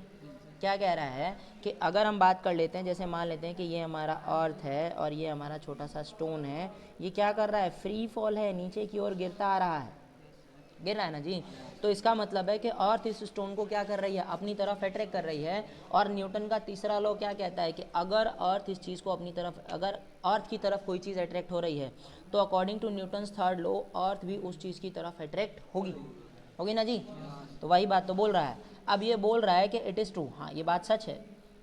क्या कह रहा है कि अगर हम बात कर लेते हैं, जैसे मान लेते हैं कि ये हमारा अर्थ है और ये हमारा छोटा सा स्टोन है, ये क्या कर रहा है, फ्री फॉल है, नीचे की ओर गिरता आ रहा है, गिर रहा है ना जी। तो इसका मतलब है कि अर्थ इस स्टोन को क्या कर रही है, अपनी तरफ अट्रैक्ट कर रही है। और न्यूटन का तीसरा लॉ क्या कहता है कि अगर अर्थ इस चीज़ को अपनी तरफ, अगर अर्थ की तरफ कोई चीज़ अट्रैक्ट हो रही है तो according to Newton's third law earth भी उस चीज़ की तरफ अट्रैक्ट होगी, होगी ना जी। तो वही बात तो बोल रहा है। अब ये बोल रहा है कि इट इज़ ट्रू, हाँ ये बात सच है,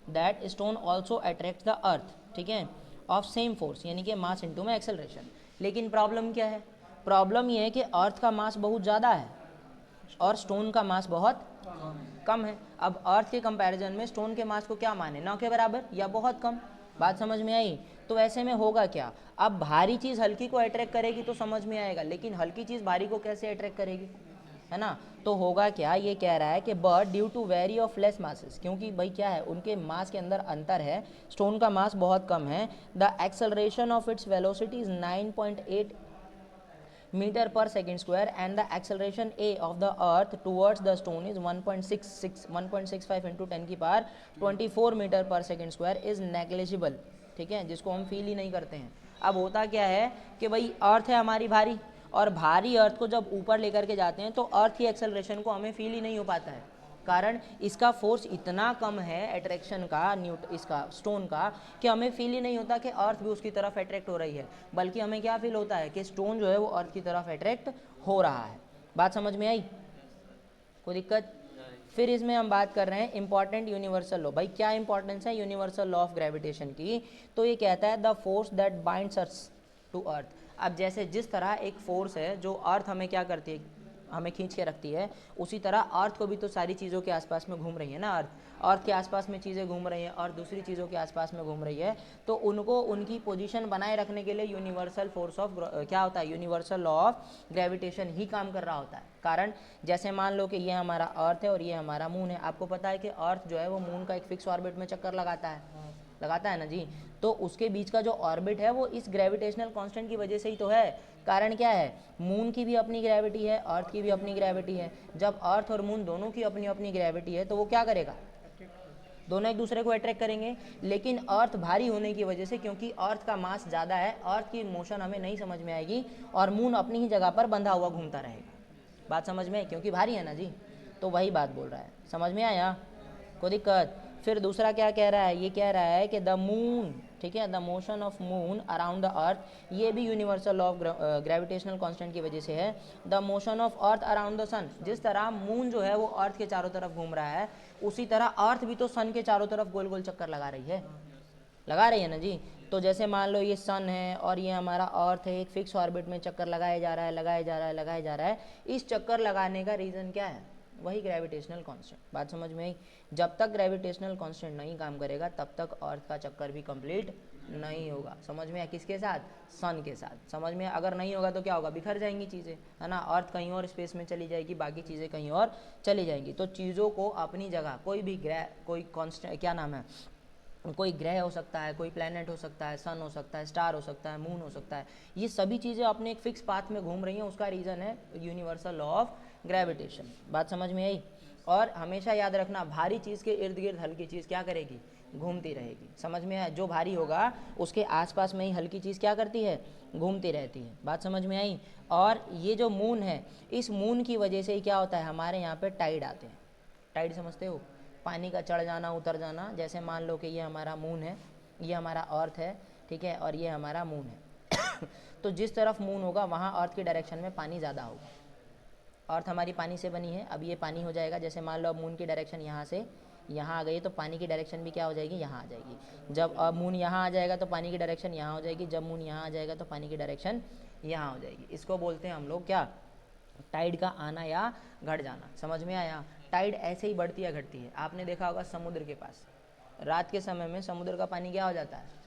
that stone also attract the अर्थ, ठीक है, ऑफ सेम फोर्स, यानी कि मास इनटू में एक्सेलरेशन। लेकिन प्रॉब्लम क्या है, प्रॉब्लम ये है कि अर्थ का मास बहुत ज़्यादा है और स्टोन का मास बहुत कम है। अब अर्थ के कंपैरिजन में स्टोन के मास को क्या माने, न के बराबर या बहुत कम। बात समझ में आई? तो ऐसे में होगा क्या, अब भारी चीज़ हल्की को अट्रैक्ट करेगी तो समझ में आएगा, लेकिन हल्की चीज़ भारी को कैसे अट्रैक्ट करेगी, है ना। तो होगा क्या, ये कह रहा है कि but due to very of less masses, क्योंकि भाई क्या है, उनके मास के अंदर अंतर है, स्टोन का मास बहुत कम है, the acceleration of its velocity is 9.8 metre per second square and the acceleration a of the earth towards the stone is 1.65 into 10 की power 24 metre per second square is negligible, ठीक है, जिसको हम फील ही नहीं करते हैं। अब होता क्या है कि भाई अर्थ है हमारी भारी, और भारी अर्थ को जब ऊपर लेकर के जाते हैं तो अर्थ की एक्सेलरेशन को हमें फील ही नहीं हो पाता है, कारण इसका फोर्स इतना कम है अट्रैक्शन का इसका स्टोन का, कि हमें फील ही नहीं होता कि अर्थ भी उसकी तरफ अट्रैक्ट हो रही है, बल्कि हमें क्या फील होता है कि स्टोन जो है वो अर्थ की तरफ अट्रैक्ट हो रहा है। बात समझ में आई? कोई दिक्कत? फिर इसमें हम बात कर रहे हैं इंपॉर्टेंट यूनिवर्सल लॉ। भाई क्या इंपॉर्टेंस है यूनिवर्सल लॉ ऑफ ग्रेविटेशन की? तो ये कहता है the force that binds us to earth. अब जैसे जिस तरह एक फोर्स है जो अर्थ हमें क्या करती है, हमें खींच के रखती है, उसी तरह अर्थ को भी तो सारी चीज़ों के आसपास में घूम रही है ना, अर्थ के आसपास में चीज़ें घूम रही हैं और दूसरी चीज़ों के आसपास में घूम रही है, तो उनको उनकी पोजीशन बनाए रखने के लिए यूनिवर्सल फोर्स ऑफ क्या होता है, यूनिवर्सल लॉ ऑफ ग्रेविटेशन ही काम कर रहा होता है। कारण जैसे मान लो कि ये हमारा अर्थ है और ये हमारा मून है, आपको पता है कि अर्थ जो है वो मून का एक फिक्स ऑर्बिट में चक्कर लगाता है ना जी, तो उसके बीच का जो ऑर्बिट है वो इस ग्रेविटेशनल कांस्टेंट की वजह से ही तो है। कारण क्या है, मून की भी अपनी ग्रेविटी है, अर्थ की भी अपनी ग्रेविटी है। जब अर्थ और मून दोनों की अपनी अपनी ग्रेविटी है तो वो क्या करेगा, दोनों एक दूसरे को अट्रैक्ट करेंगे। लेकिन अर्थ भारी होने की वजह से, क्योंकि अर्थ का मास ज़्यादा है, अर्थ की मोशन हमें नहीं समझ में आएगी और मून अपनी ही जगह पर बंधा हुआ घूमता रहेगा। बात समझ में आई? क्योंकि भारी है ना जी, तो वही बात बोल रहा है। समझ में आया? कोई दिक्कत? फिर दूसरा क्या कह रहा है, ये कह रहा है कि द मून, ठीक है, the motion of moon around the earth, ये भी universal law of gravitational constant की वजह से है। The motion of earth around the sun, जिस तरह मून जो है वो अर्थ के चारों तरफ घूम रहा है, उसी तरह अर्थ भी तो सन के चारों तरफ गोल गोल चक्कर लगा रही है ना जी। तो जैसे मान लो ये सन है और ये हमारा अर्थ है, एक फिक्स ऑर्बिट में चक्कर लगाया जा रहा है। इस चक्कर लगाने का रीज़न क्या है, वही ग्रेविटेशनल कांस्टेंट। बात समझ में आई? जब तक ग्रेविटेशनल कांस्टेंट नहीं काम करेगा तब तक अर्थ का चक्कर भी कंप्लीट नहीं होगा। समझ में आया? किसके साथ? सन के साथ। समझ में? अगर नहीं होगा तो क्या होगा, बिखर जाएंगी चीज़ें, है ना, अर्थ कहीं और स्पेस में चली जाएगी, बाकी चीज़ें कहीं और चली जाएंगी। तो चीज़ों को अपनी जगह, कोई भी ग्रह, कोई कांस्टेंट, क्या नाम है, कोई ग्रह हो सकता है, कोई प्लैनेट हो सकता है, सन हो सकता है, स्टार हो सकता है, मून हो सकता है, ये सभी चीज़ें अपने एक फिक्स पाथ में घूम रही हैं। उसका रीज़न है यूनिवर्सल लॉ ऑफ ग्रेविटेशन। बात समझ में आई? और हमेशा याद रखना, भारी चीज़ के इर्द गिर्द हल्की चीज़ क्या करेगी, घूमती रहेगी। समझ में आया? जो भारी होगा उसके आसपास में ही हल्की चीज़ क्या करती है, घूमती रहती है। बात समझ में आई? और ये जो मून है, इस मून की वजह से ही क्या होता है, हमारे यहाँ पे टाइड आते हैं। टाइड समझते हो? पानी का चढ़ जाना उतर जाना। जैसे मान लो कि ये हमारा मून है, ये हमारा अर्थ है, ठीक है, और ये हमारा मून है तो जिस तरफ मून होगा वहाँ अर्थ की डायरेक्शन में पानी ज़्यादा होगा। अर्थ हमारी पानी से बनी है, अब ये पानी हो जाएगा। जैसे मान लो अब मून की डायरेक्शन यहाँ से यहाँ आ गई, तो पानी की डायरेक्शन भी क्या हो जाएगी, यहाँ आ जाएगी। जब अब मून यहाँ आ जाएगा तो पानी की डायरेक्शन यहाँ हो जाएगी, जब मून यहाँ आ जाएगा तो पानी की डायरेक्शन यहाँ हो जाएगी। इसको बोलते हैं हम लोग क्या, टाइड का आना या घट जाना। समझ में आया? टाइड ऐसे ही बढ़ती या घटती है। आपने देखा होगा समुद्र के पास रात के समय में समुद्र का पानी क्या हो जाता है,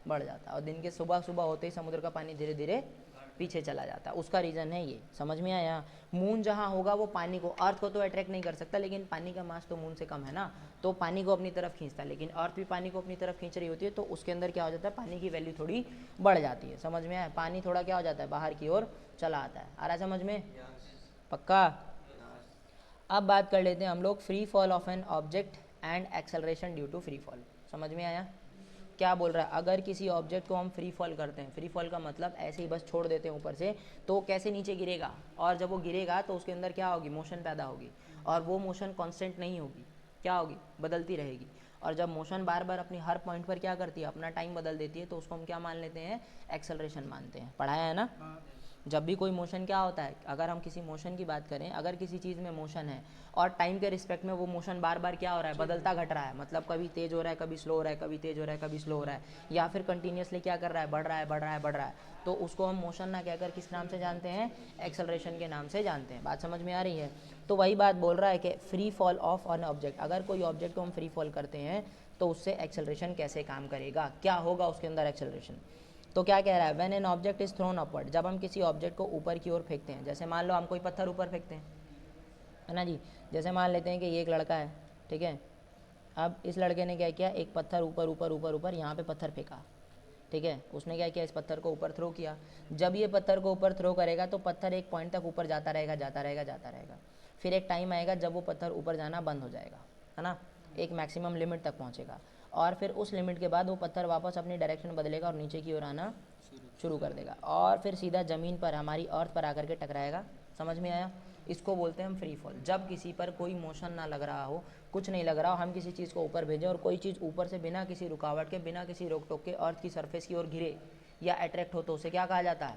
बढ़ जाता है, और दिन के सुबह सुबह होते ही समुद्र का पानी धीरे धीरे पीछे चला जाता है। उसका रीज़न है ये। समझ में आया? मून जहाँ होगा वो पानी को, अर्थ को तो अट्रैक्ट नहीं कर सकता, लेकिन पानी का मास तो मून से कम है ना, तो पानी को अपनी तरफ खींचता है। लेकिन अर्थ भी पानी को अपनी तरफ खींच रही होती है, तो उसके अंदर क्या हो जाता है, पानी की वैल्यू थोड़ी बढ़ जाती है। समझ में आया? पानी थोड़ा क्या हो जाता है, बाहर की ओर चला आता है। आ रहा समझ में? पक्का? अब बात कर लेते हैं हम लोग free fall of an object and acceleration due to free fall. समझ में आया? क्या बोल रहा है, अगर किसी ऑब्जेक्ट को हम फ्री फॉल करते हैं, फ्री फॉल का मतलब ऐसे ही बस छोड़ देते हैं ऊपर से, तो कैसे नीचे गिरेगा, और जब वो गिरेगा तो उसके अंदर क्या होगी, मोशन पैदा होगी, और वो मोशन कांस्टेंट नहीं होगी, क्या होगी, बदलती रहेगी। और जब मोशन बार बार अपनी हर पॉइंट पर क्या करती है, अपना टाइम बदल देती है, तो उसको हम क्या मान लेते हैं, एक्सेलरेशन मानते हैं। पढ़ाया है ना? जब भी कोई मोशन क्या होता है, अगर हम किसी मोशन की बात करें, अगर किसी चीज़ में मोशन है और टाइम के रिस्पेक्ट में वो मोशन बार बार क्या हो रहा है, बदलता घट रहा है, मतलब कभी तेज़ हो रहा है, कभी स्लो हो रहा है, कभी तेज़ हो रहा है, कभी स्लो हो रहा है, या फिर कंटिन्यूसली क्या कर रहा है, बढ़ रहा है, तो उसको हम मोशन ना कहकर किस नाम से जानते हैं, एक्सेलरेशन के नाम से जानते हैं। बात समझ में आ रही है? तो वही बात बोल रहा है कि free fall of an object, अगर कोई ऑब्जेक्ट को हम फ्री फॉल करते हैं तो उससे एक्सेलरेशन कैसे काम करेगा, क्या होगा उसके अंदर एक्सेलरेशन। तो क्या कह रहा है, when an object is throne upward, जब हम किसी ऑब्जेक्ट को ऊपर की ओर फेंकते हैं, जैसे मान लो हम कोई पत्थर ऊपर फेंकते हैं, है ना जी, जैसे मान लेते हैं कि ये एक लड़का है, ठीक है, अब इस लड़के ने क्या किया, एक पत्थर ऊपर ऊपर ऊपर ऊपर यहाँ पे पत्थर फेंका, ठीक है, उसने क्या किया, इस पत्थर को ऊपर थ्रो किया। जब ये पत्थर को ऊपर थ्रो करेगा तो पत्थर एक पॉइंट तक ऊपर जाता रहेगा, जाता रहेगा, जाता रहेगा। फिर एक टाइम आएगा जब वो पत्थर ऊपर जाना बंद हो जाएगा, है ना, एक मैक्सिमम लिमिट तक पहुंचेगा, और फिर उस लिमिट के बाद वो पत्थर वापस अपनी डायरेक्शन बदलेगा और नीचे की ओर आना शुरू कर देगा, और फिर सीधा ज़मीन पर, हमारी अर्थ पर आकर के टकराएगा। समझ में आया? इसको बोलते हैं हम फ्री फॉल। जब किसी पर कोई मोशन ना लग रहा हो, कुछ नहीं लग रहा हो, हम किसी चीज़ को ऊपर भेजें और कोई चीज़ ऊपर से बिना किसी रुकावट के, बिना किसी रोक टोक के अर्थ की सरफेस की ओर गिरे या अट्रैक्ट हो, तो उसे क्या कहा जाता है?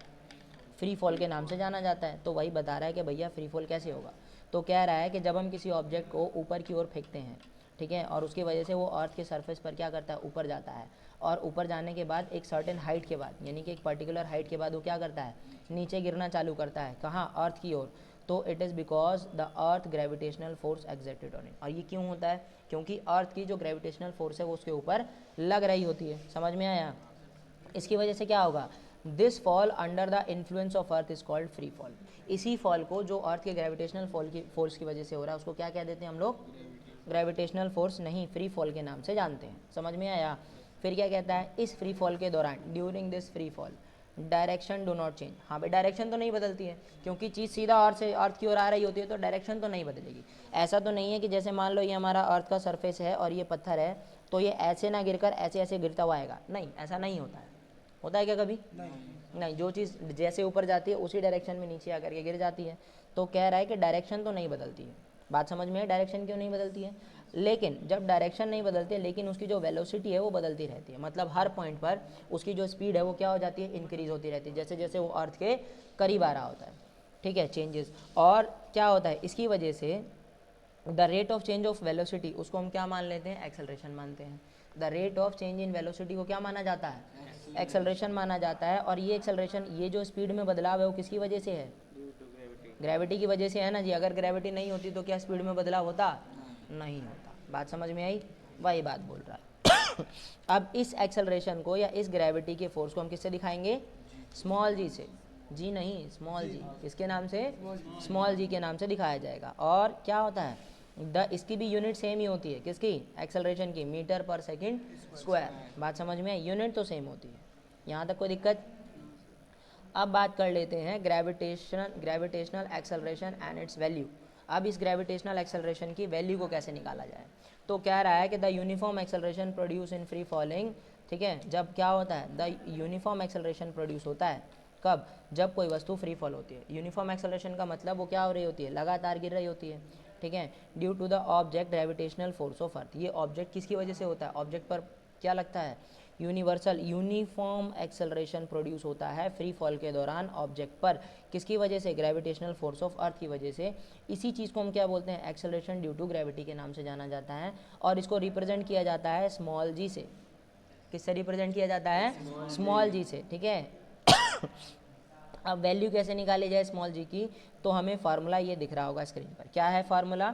फ्री फॉल के नाम से जाना जाता है। तो वही बता रहा है कि भैया फ्री फॉल कैसे होगा। तो कह रहा है कि जब हम किसी ऑब्जेक्ट को ऊपर की ओर फेंकते हैं, ठीक है, और उसकी वजह से वो अर्थ के सरफेस पर क्या करता है, ऊपर जाता है, और ऊपर जाने के बाद एक सर्टेन हाइट के बाद, यानी कि एक पर्टिकुलर हाइट के बाद वो क्या करता है, नीचे गिरना चालू करता है। कहाँ? अर्थ की ओर। तो it is because the earth gravitational force exerted on it. और ये क्यों होता है? क्योंकि अर्थ की जो ग्रेविटेशनल फोर्स है वो उसके ऊपर लग रही होती है। समझ में आया? इसकी वजह से क्या होगा? This fall under the influence of earth is called free fall. इसी फॉल को, जो अर्थ के ग्रेविटेशनल फोर्स की वजह से हो रहा है, उसको क्या कह देते हैं हम लोग? ग्रेविटेशनल फोर्स नहीं, फ्री फॉल के नाम से जानते हैं। समझ में आया? फिर क्या कहता है? इस फ्री फॉल के दौरान, during this free fall, direction do not change. हाँ भाई, डायरेक्शन तो नहीं बदलती है, क्योंकि चीज़ सीधा अर्थ की ओर आ रही होती है, तो डायरेक्शन तो नहीं बदलेगी। ऐसा तो नहीं है कि जैसे मान लो ये हमारा अर्थ का सरफेस है और ये पत्थर है, तो ये ऐसे ना गिरकर ऐसे ऐसे गिरता हुआ आएगा। नहीं, ऐसा नहीं होता है। होता है क्या कभी? नहीं, जो चीज़ जैसे ऊपर जाती है उसी डायरेक्शन में नीचे आकर के गिर जाती है। तो कह रहा है कि डायरेक्शन तो नहीं बदलती है। बात समझ में है? डायरेक्शन क्यों नहीं बदलती है? लेकिन जब डायरेक्शन नहीं बदलती है, लेकिन उसकी जो वेलोसिटी है वो बदलती रहती है। मतलब हर पॉइंट पर उसकी जो स्पीड है वो क्या हो जाती है? इंक्रीज होती रहती है, जैसे जैसे वो अर्थ के करीब आ रहा होता है। ठीक है, चेंजेस। और क्या होता है इसकी वजह से? The rate of change of velocity, उसको हम क्या मान लेते हैं? एक्सेलरेशन मानते हैं। The rate of change in velocity को क्या माना जाता है? एक्सेलरेशन माना जाता है। और ये एक्सेलरेशन, ये जो स्पीड में बदलाव है वो किसकी वजह से है? ग्रेविटी की वजह से है ना जी। अगर ग्रेविटी नहीं होती तो क्या स्पीड में बदलाव होता? नहीं होता। बात समझ में आई? वही बात बोल रहा है। अब इस एक्सेलरेशन को या इस ग्रेविटी के फोर्स को हम किससे दिखाएंगे? स्मॉल जी से। जी नहीं, स्मॉल जी। किसके नाम से? स्मॉल जी के नाम से दिखाया जाएगा। और क्या होता है? इसकी भी यूनिट सेम ही होती है। किसकी? एक्सेलरेशन की, मीटर पर सेकंड स्क्वायर। बात समझ में आई? यूनिट तो सेम होती है। यहाँ तक कोई दिक्कत? अब बात कर लेते हैं gravitational acceleration and it's value. अब इस ग्रेविटेशनल एक्सेलरेशन की वैल्यू को कैसे निकाला जाए? तो कह रहा है कि the uniform acceleration produce in free falling, ठीक है, जब क्या होता है? द यूनिफॉर्म एक्सेलरेशन प्रोड्यूस होता है कब? जब कोई वस्तु फ्री फॉल होती है। यूनिफॉर्म एक्सेलरेशन का मतलब वो क्या हो रही होती है? लगातार गिर रही होती है। ठीक है, due to the object gravitational force of earth. ये ऑब्जेक्ट किसकी वजह से होता है? ऑब्जेक्ट पर क्या लगता है? यूनिवर्सल यूनिफॉर्म एक्सेलरेशन प्रोड्यूस होता है फ्री फॉल के दौरान ऑब्जेक्ट पर। किसकी वजह से? ग्रेविटेशनल फोर्स ऑफ अर्थ की वजह से। इसी चीज़ को हम क्या बोलते हैं? एक्सेलरेशन ड्यू टू ग्रेविटी के नाम से जाना जाता है। और इसको रिप्रेजेंट किया जाता है स्मॉल जी से। किससे रिप्रेजेंट किया जाता है? स्मॉल जी से। ठीक है। अब वैल्यू कैसे निकाली जाए स्मॉल जी की? तो हमें फार्मूला ये दिख रहा होगा स्क्रीन पर। क्या है फार्मूला?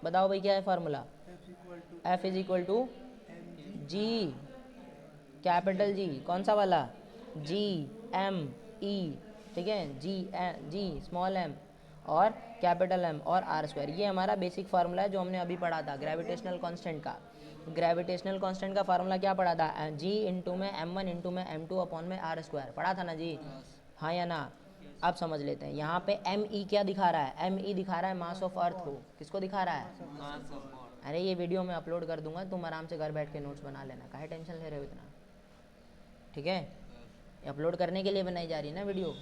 बताओ भाई, क्या है फार्मूला? F is equal to G, capital G, कौन सा वाला? जी एम ई, ठीक है, जी स्मॉल एम और कैपिटल एम और आर स्क्वायर। ये हमारा बेसिक फार्मूला है जो हमने अभी पढ़ा था ग्रेविटेशनल कांस्टेंट का। ग्रेविटेशनल कांस्टेंट का फार्मूला क्या पढ़ा था? जी इंटू में M1 इंटू में M2 अपॉन में आर स्क्वायर। पढ़ा था ना जी? हाँ या ना? अब समझ लेते हैं। यहाँ पे एम ई क्या दिखा रहा है? एम ई दिखा रहा है मास ऑफ अर्थ को। किसको दिखा रहा है? अरे ये वीडियो मैं अपलोड कर दूंगा, तुम आराम से घर बैठ के नोट्स बना लेना, काहे टेंशन ले रहे हो इतना? ठीक है, अपलोड करने के लिए बनाई जा रही है ना वीडियो।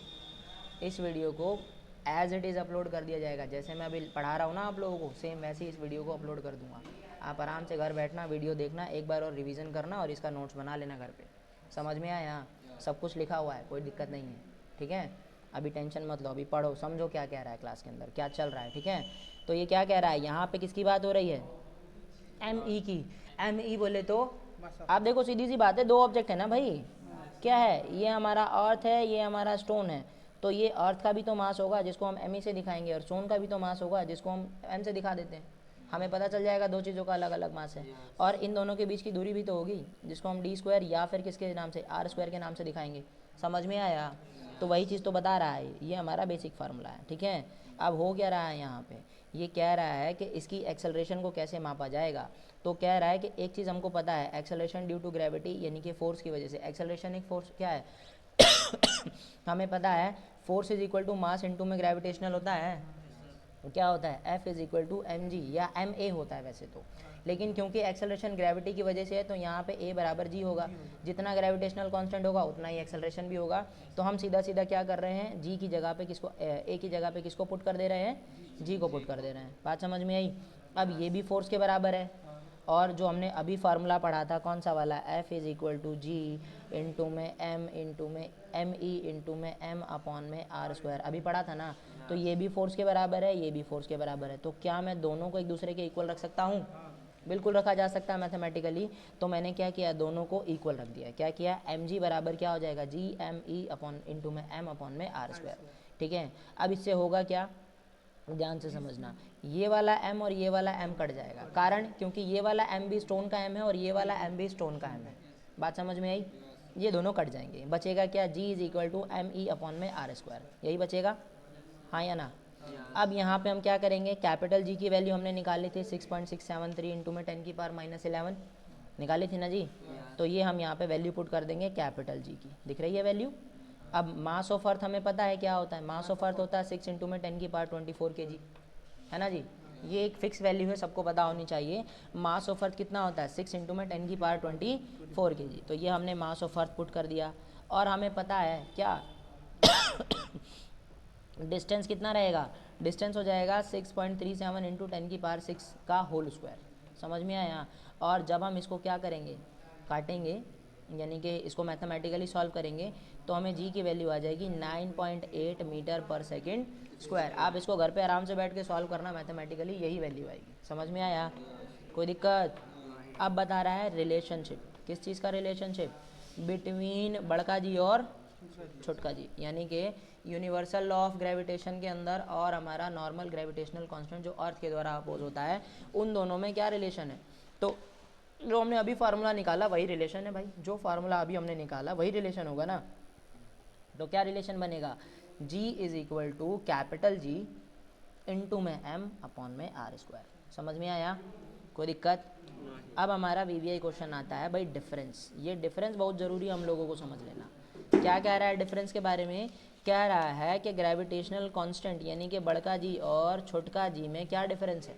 इस वीडियो को एज इट इज़ अपलोड कर दिया जाएगा। जैसे मैं अभी पढ़ा रहा हूँ ना आप लोगों को, सेम वैसे ही इस वीडियो को अपलोड कर दूंगा। आप आराम से घर बैठना, वीडियो देखना, एक बार और रिवीजन करना और इसका नोट्स बना लेना घर पे। समझ में आया? सब कुछ लिखा हुआ है, कोई दिक्कत नहीं है। ठीक है, अभी टेंशन मत लो, अभी पढ़ो, समझो क्या कह रहा है क्लास के अंदर, क्या चल रहा है। ठीक है, तो ये क्या कह रहा है? यहाँ पे किसकी बात हो रही है? एम ई की। एम ई बोले तो आप देखो, सीधी सी बात है, दो ऑब्जेक्ट है ना भाई। क्या है? ये हमारा अर्थ है, ये हमारा स्टोन है। तो ये अर्थ का भी तो मास होगा जिसको हम एम ई से दिखाएंगे, और स्टोन का भी तो मास होगा जिसको हम एम से दिखा देते हैं। हमें पता चल जाएगा दो चीज़ों का अलग अलग मास है। और इन दोनों के बीच की दूरी भी तो होगी जिसको हम डी स्क्वायर या फिर किसके नाम से, आर स्क्वायर के नाम से दिखाएंगे। समझ में आया? तो वही चीज़ तो बता रहा है, ये हमारा बेसिक फार्मूला है। ठीक है, अब हो क्या रहा है यहाँ पे, ये कह रहा है कि इसकी एक्सेलरेशन को कैसे मापा जाएगा। तो कह रहा है कि एक चीज़ हमको पता है, एक्सेलरेशन ड्यू टू ग्रेविटी यानी कि फोर्स की वजह से। एक्सेलरेशन एक फोर्स क्या है हमें पता है, force is equal to mass into में ग्रेविटेशनल होता है, क्या होता है, F is equal to M G या एम ए होता है वैसे तो, लेकिन क्योंकि एक्सेलरेशन ग्रेविटी की वजह से है तो यहाँ पे A बराबर जी होगा, जितना ग्रेविटेशनल कांस्टेंट होगा उतना ही एक्सेलरेशन भी होगा। तो हम सीधा सीधा क्या कर रहे हैं, जी की जगह पे किसको, A की जगह पे किसको पुट कर दे रहे हैं, जी को पुट कर दे रहे हैं। बात समझ में आई। अब ये भी फोर्स के बराबर है, और जो हमने अभी फार्मूला पढ़ा था कौन सा वाला, F is equal to G into में एम इंटू में एम ई इंटू में एम अपॉन में आर स्क्वायर, अभी पढ़ा था ना। तो ये भी फोर्स के बराबर है, ये भी फोर्स के बराबर है। तो क्या मैं दोनों को एक दूसरे के इक्वल रख सकता हूँ, बिल्कुल रखा जा सकता है मैथमेटिकली। तो मैंने क्या किया, दोनों को इक्वल रख दिया। क्या किया, एम जी बराबर क्या हो जाएगा, G M E upon into में एम अपॉन में आर स्क्वायर। ठीक है, अब इससे होगा क्या, ध्यान से समझना, ये वाला m और ये वाला m कट जाएगा, कारण क्योंकि ये वाला m भी स्टोन का m है और ये वाला m भी स्टोन का m है। बात समझ में आई, ये दोनों कट जाएंगे, बचेगा क्या, g is equal to M E upon में आर स्क्वायर, यही बचेगा, हाँ या ना। अब यहाँ पे हम क्या करेंगे, कैपिटल G की वैल्यू हमने निकाली थी 6.673 इंटू में 10 की पावर -11 निकाली थी ना जी। तो ये हम यहाँ पे वैल्यू पुट कर देंगे कैपिटल G की, दिख रही है वैल्यू। अब मास ऑफ अर्थ हमें पता है क्या होता है, मास ऑफ अर्थ होता है 6 इंटू में 10 की पावर 24 kg, है ना जी। ये एक फिक्स वैल्यू है, सबको पता होनी चाहिए। मास ऑफ अर्थ कितना होता है, 6 इंटू में 10 की पावर 24 kg। तो ये हमने मास ऑफ अर्थ पुट कर दिया, और हमें पता है क्या डिस्टेंस कितना रहेगा, डिस्टेंस हो जाएगा 6.37 इंटू 10 की पावर 6 का होल स्क्वायर, समझ में आया। और जब हम इसको क्या करेंगे, काटेंगे, यानी कि इसको मैथमेटिकली सॉल्व करेंगे, तो हमें जी की वैल्यू आ जाएगी 9.8 मीटर पर सेकेंड स्क्वायर। आप इसको घर पे आराम से बैठ के सॉल्व करना, मैथमेटिकली यही वैल्यू आएगी, समझ में आया, कोई दिक्कत। अब बता रहा है रिलेशनशिप, किस चीज़ का रिलेशनशिप, बिटवीन बड़का जी और छोटका जी, यानी कि यूनिवर्सल लॉ ऑफ ग्रेविटेशन के अंदर और हमारा नॉर्मल ग्रेविटेशनल कांस्टेंट जो अर्थ के द्वारा अपोज होता है, उन दोनों में क्या रिलेशन है। तो जो हमने अभी फार्मूला निकाला वही रिलेशन है भाई, जो फार्मूला अभी हमने निकाला वही रिलेशन होगा ना। तो क्या रिलेशन बनेगा, G is equal to capital G into में M अपॉन में आर स्क्वायर, समझ में आया, कोई दिक्कत। अब हमारा VVI क्वेश्चन आता है भाई डिफरेंस, ये डिफरेंस बहुत ज़रूरी है हम लोगों को समझ लेना। क्या कह रहा है डिफरेंस के बारे में, कह रहा है कि ग्रेविटेशनल कांस्टेंट यानी कि बड़का जी और छोटका जी में क्या डिफरेंस है,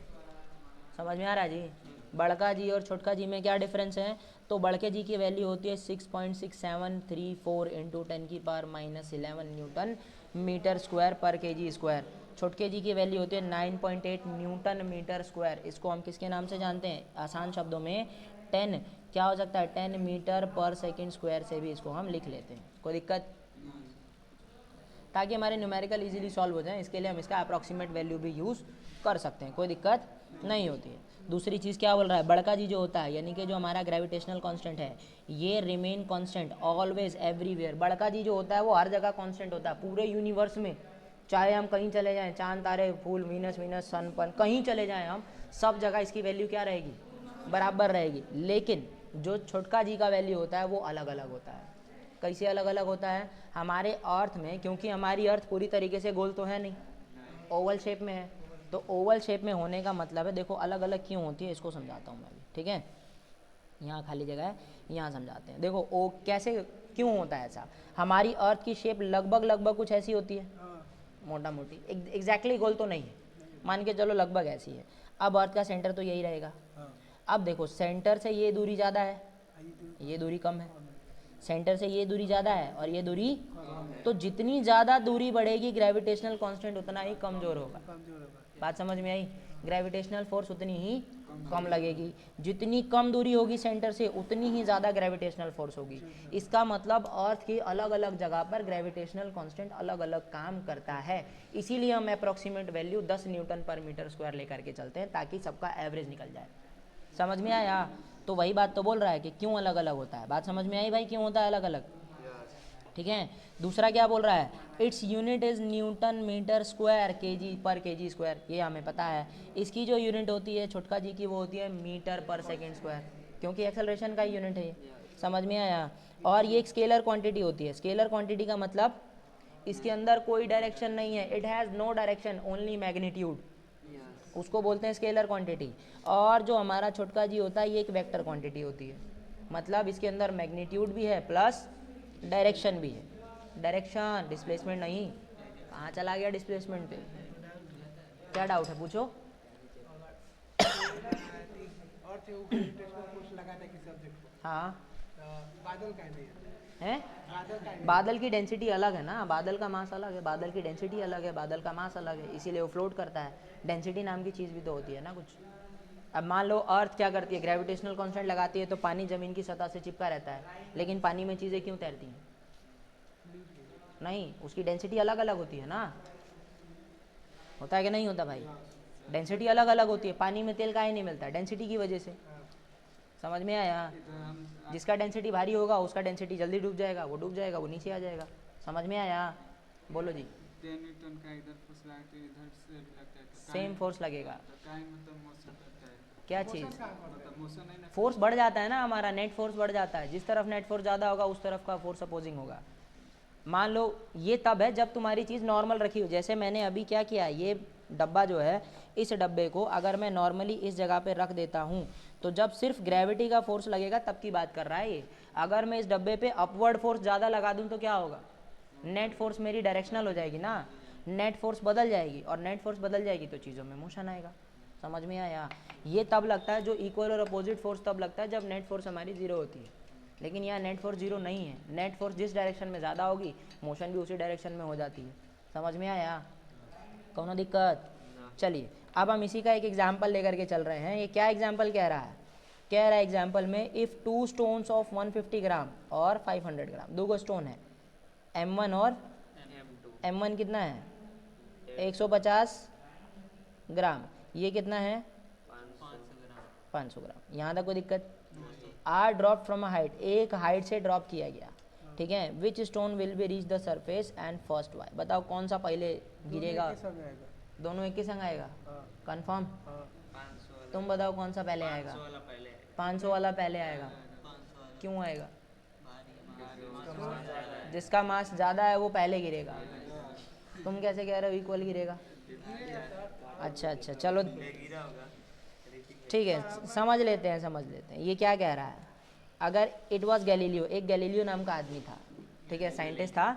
समझ में आ रहा है जी, बड़का जी और छोटका जी में क्या डिफरेंस है। तो बड़के जी की वैल्यू होती है 6.6734 इंटू 10 की पावर -11 न्यूटन मीटर स्क्वायर पर केजी स्क्वायर। छोटके जी की वैल्यू होती है 9.8 न्यूटन मीटर स्क्वायर। इसको हम किसके नाम से जानते हैं, आसान शब्दों में 10 क्या हो सकता है, 10 मीटर पर सेकेंड स्क्वायर से भी इसको हम लिख लेते हैं, कोई दिक्कत, ताकि हमारे न्यूमेरिकल इजीली सॉल्व हो जाए। इसके लिए हम इसका अप्रॉक्सीमेट वैल्यू भी यूज़ कर सकते हैं, कोई दिक्कत नहीं होती है। दूसरी चीज़ क्या बोल रहा है, बड़का जी जो होता है यानी कि जो हमारा ग्रेविटेशनल कांस्टेंट है, ये रिमेन कांस्टेंट ऑलवेज एवरीवेयर। बड़का जी जो होता है वो हर जगह कांस्टेंट होता है पूरे यूनिवर्स में, चाहे हम कहीं चले जाएं, चांद तारे फूल वीनस सन पर कहीं चले जाएं हम, सब जगह इसकी वैल्यू क्या रहेगी, बराबर रहेगी। लेकिन जो छोटका जी का वैल्यू होता है वो अलग अलग होता है। कैसे अलग अलग होता है, हमारे अर्थ में, क्योंकि हमारी अर्थ पूरी तरीके से गोल तो है नहीं, ओवल शेप में है। तो ओवल शेप में होने का मतलब है, देखो अलग अलग क्यों होती है इसको समझाता हूँ मैं भी, ठीक है। यहाँ खाली जगह है, यहाँ समझाते हैं। देखो ओ कैसे क्यों होता है ऐसा, हमारी अर्थ की शेप लगभग कुछ ऐसी होती है, मोटा मोटी, एग्जैक्टली गोल तो नहीं है, मान के चलो लगभग ऐसी है। अब अर्थ का सेंटर तो यही रहेगा। अब देखो सेंटर से ये दूरी ज़्यादा है, ये दूरी कम है, सेंटर से ये दूरी ज़्यादा है और ये दूरी, तो जितनी ज़्यादा दूरी बढ़ेगी ग्रेविटेशनल कांस्टेंट उतना ही कमज़ोर होगा। बात समझ में आई, ग्रेविटेशनल फोर्स उतनी ही कम लगेगी। जितनी कम दूरी होगी सेंटर से उतनी ही ज़्यादा ग्रेविटेशनल फोर्स होगी। इसका मतलब अर्थ की अलग अलग जगह पर ग्रेविटेशनल कांस्टेंट अलग अलग काम करता है। इसीलिए हम अप्रॉक्सीमेट वैल्यू 10 न्यूटन पर मीटर स्क्वायर लेकर के चलते हैं, ताकि सबका एवरेज निकल जाए। समझ में आया, तो वही बात तो बोल रहा है कि क्यों अलग अलग होता है। बात समझ में आई भाई, क्यों होता है अलग अलग, ठीक है। दूसरा क्या बोल रहा है, its unit is newton metre square kg पर केजी स्क्वायर, ये हमें पता है। इसकी जो यूनिट होती है छोटका जी की वो होती है मीटर पर सेकेंड स्क्वायर, क्योंकि एक्सेलरेशन का यूनिट है ये, समझ में आया। और ये एक स्केलर क्वांटिटी होती है। स्केलर क्वांटिटी का मतलब इसके अंदर कोई डायरेक्शन नहीं है, it has no direction, only magnitude, उसको बोलते हैं स्केलर क्वांटिटी। और जो हमारा छोटका जी होता है ये एक वेक्टर क्वांटिटी होती है, मतलब इसके अंदर मैग्नीट्यूड भी है प्लस डायरेक्शन भी है। डायरेक्शन, डिस्प्लेसमेंट नहीं। कहाँ चला गया डिस्प्लेसमेंट पे? क्या डाउट है, पूछो। हाँ है, बादल की डेंसिटी अलग है ना, बादल का मास अलग है, बादल की डेंसिटी अलग है, बादल का मास अलग है, इसीलिए वो फ्लोट करता है। डेंसिटी नाम की चीज़ भी तो होती है ना कुछ। अब मान लो अर्थ क्या करती है, ग्रेविटेशनल कांस्टेंट लगाती है तो पानी ज़मीन की सतह से चिपका रहता है, लेकिन पानी में चीज़ें क्यों तैरती हैं? नहीं, उसकी डेंसिटी अलग अलग होती है ना, होता है कि नहीं होता भाई? डेंसिटी अलग अलग होती है। पानी में तेल काहे नहीं मिलता? डेंसिटी की वजह से। समझ में आया? जिसका डेंसिटी भारी होगा उसका डेंसिटी जल्दी डूब जाएगा, वो डूब जाएगा, वो नीचे आ जाएगा। समझ में आया? बोलो जी। सेम फोर्स लगेगा। क्या चीज़? फोर्स बढ़ जाता है ना हमारा, नेट फोर्स बढ़ जाता है। जिस तरफ नेट फोर्स ज़्यादा होगा उस तरफ का फोर्स अपोजिंग होगा। मान लो ये तब है जब तुम्हारी चीज़ नॉर्मल रखी हो, जैसे मैंने अभी क्या किया, ये डब्बा जो है, इस डब्बे को अगर मैं नॉर्मली इस जगह पे रख देता हूँ तो जब सिर्फ ग्रेविटी का फोर्स लगेगा तब की बात कर रहा है ये। अगर मैं इस डब्बे पे अपवर्ड फोर्स ज़्यादा लगा दूँ तो क्या होगा? नेट फोर्स मेरी डायरेक्शनल हो जाएगी ना, नेट फोर्स बदल जाएगी, और नेट फोर्स बदल जाएगी तो चीज़ों में मोशन आएगा। समझ में आया? ये तब लगता है, जो इक्वल और अपोजिट फोर्स तब लगता है जब नेट फोर्स हमारी जीरो होती है, लेकिन यहाँ नेट फोर्स जीरो नहीं है। नेट फोर्स जिस डायरेक्शन में ज़्यादा होगी मोशन भी उसी डायरेक्शन में हो जाती है। समझ में आया? कौन दिक्कत? चलिए अब हम इसी का एक एग्जाम्पल लेकर के चल रहे हैं। ये क्या एग्जाम्पल कह रहा है? कह रहा है एग्जाम्पल में, इफ़ टू स्टोन्स ऑफ 150 ग्राम और 500 ग्राम, दो गो स्टोन है, M1 और M1 कितना है? 150 ग्राम, ये कितना है? 500 ग्राम। यहाँ तक कोई दिक्कत? Are drop from a height, एक हाइट से ड्रॉप किया गया, ठीक है। Which stone will be reach the surface and first why, बताओ कौन सा पहले गिरेगा? दोनों एक ही संग आएगा? कंफर्म? तुम बताओ कौन सा पहले आएगा? 500 वाला पहले आएगा। क्यों आएगा? जिसका मास ज़्यादा है वो पहले गिरेगा। तुम कैसे कह रहे हो इक्वल गिरेगा? अच्छा अच्छा, चलो ठीक है, समझ लेते हैं। ये क्या कह रहा है? अगर इट वॉज गैलीलियो, एक गैलीलियो नाम का आदमी था, ठीक है, साइंटिस्ट था,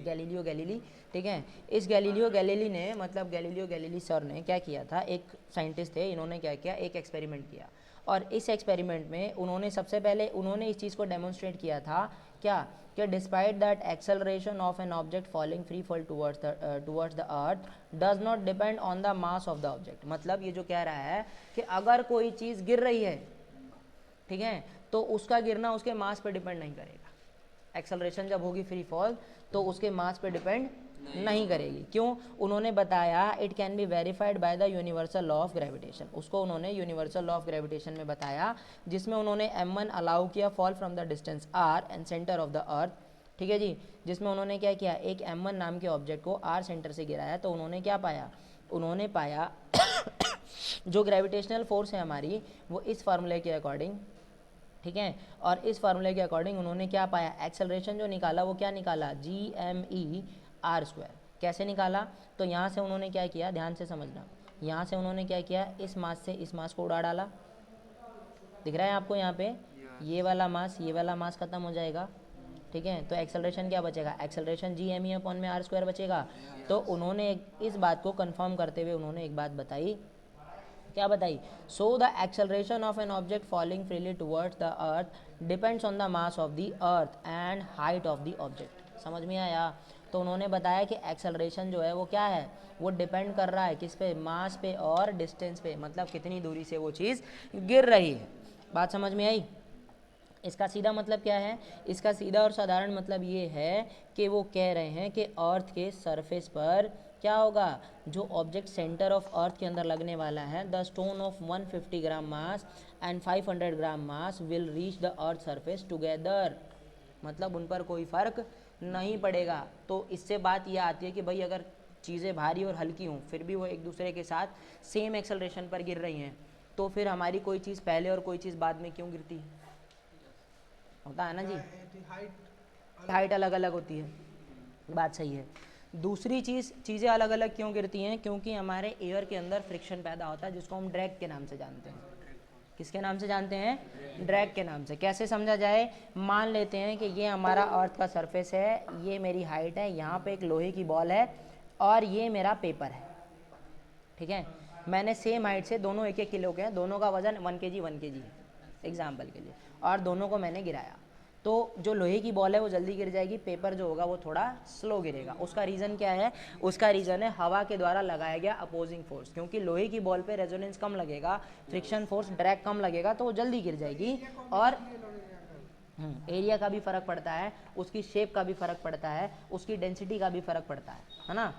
गैलीलियो गैलीली, ठीक है। इस गैलीलियो गैलीली ने, मतलब गैलीलियो गैलीली सर ने क्या किया था, एक साइंटिस्ट थे, इन्होंने क्या किया, एक एक्सपेरिमेंट किया, और इस एक्सपेरिमेंट में उन्होंने सबसे पहले उन्होंने इस चीज़ को डेमोन्स्ट्रेट किया था क्या, कि despite that acceleration of an object falling free fall towards the earth does not depend on the mass of the object. मतलब ये जो कह रहा है कि अगर कोई चीज़ गिर रही है, ठीक है, तो उसका गिरना उसके मास पे डिपेंड नहीं करेगा। एक्सेलरेशन जब होगी फ्री फॉल तो उसके मास पे डिपेंड नहीं करेगी। क्यों? उन्होंने बताया it can be verified by the universal law of gravitation. उसको उन्होंने यूनिवर्सल लॉ ऑफ ग्रेविटेशन में बताया, जिसमें उन्होंने M1 अलाउ किया fall from the distance R and centre of the अर्थ, ठीक है जी। जिसमें उन्होंने क्या किया, एक M1 नाम के ऑब्जेक्ट को R सेंटर से गिराया, तो उन्होंने क्या पाया, उन्होंने पाया जो ग्रेविटेशनल फोर्स है हमारी वो इस फार्मूले के अकॉर्डिंग, ठीक है, और इस फार्मूले के अकॉर्डिंग उन्होंने क्या पाया, एक्सेलरेशन जो निकाला वो क्या निकाला, GME r²। कैसे निकाला? तो यहाँ से उन्होंने क्या किया, ध्यान से समझना, यहाँ से उन्होंने क्या किया, इस मास से इस मास को उड़ा डाला, दिख रहा है आपको यहाँ पे, ये वाला मास खत्म हो जाएगा, ठीक है। तो एक्सेलरेशन क्या बचेगा, एक्सेलरेशन GME/r² बचेगा। तो उन्होंने इस बात को कंफर्म करते हुए उन्होंने एक बात बताई, क्या बताई, so the acceleration of an object falling freely towards the earth depends on the mass of the earth and height of the object. समझ में आया? तो उन्होंने बताया कि एक्सेलरेशन जो है वो क्या है, वो डिपेंड कर रहा है किस पे, मास पे और डिस्टेंस पे, मतलब कितनी दूरी से वो चीज़ गिर रही है। बात समझ में आई? इसका सीधा मतलब क्या है, इसका सीधा और साधारण मतलब ये है कि वो कह रहे हैं कि अर्थ के सरफेस पर क्या होगा, जो ऑब्जेक्ट सेंटर ऑफ अर्थ के अंदर लगने वाला है, the stone of 150 gram mass and 500 gram mass will reach the earth surface together. मतलब उन पर कोई फ़र्क नहीं पड़ेगा। तो इससे बात यह आती है कि भाई अगर चीज़ें भारी और हल्की हों फिर भी वो एक दूसरे के साथ सेम एक्सेलरेशन पर गिर रही हैं, तो फिर हमारी कोई चीज़ पहले और कोई चीज़ बाद में क्यों गिरती है? होता है ना जी, हाइट अलग अलग होती है, बात सही है। दूसरी चीज़ें अलग अलग क्यों गिरती हैं? क्योंकि हमारे एयर के अंदर फ्रिक्शन पैदा होता है, जिसको हम ड्रैग के नाम से जानते हैं। किसके नाम से जानते हैं? ड्रैग के नाम से। कैसे समझा जाए? मान लेते हैं कि ये हमारा अर्थ का सरफेस है, ये मेरी हाइट है, यहाँ पे एक लोहे की बॉल है और ये मेरा पेपर है, ठीक है। मैंने सेम हाइट से, दोनों 1-1 किलो के हैं, दोनों का वजन 1 kg 1 kg है एग्जाम्पल के लिए, और दोनों को मैंने गिराया, तो जो लोहे की बॉल है वो जल्दी गिर जाएगी, पेपर जो होगा वो थोड़ा स्लो गिरेगा। उसका रीज़न क्या है? उसका रीज़न है हवा के द्वारा लगाया गया अपोजिंग फोर्स। क्योंकि लोहे की बॉल पे रेजोनेंस कम लगेगा, फ्रिक्शन फोर्स ड्रैग कम लगेगा, तो वो जल्दी गिर जाएगी। और एरिया का भी फ़र्क पड़ता है, उसकी शेप का भी फ़र्क पड़ता है, उसकी डेंसिटी का भी फ़र्क पड़ता है ना।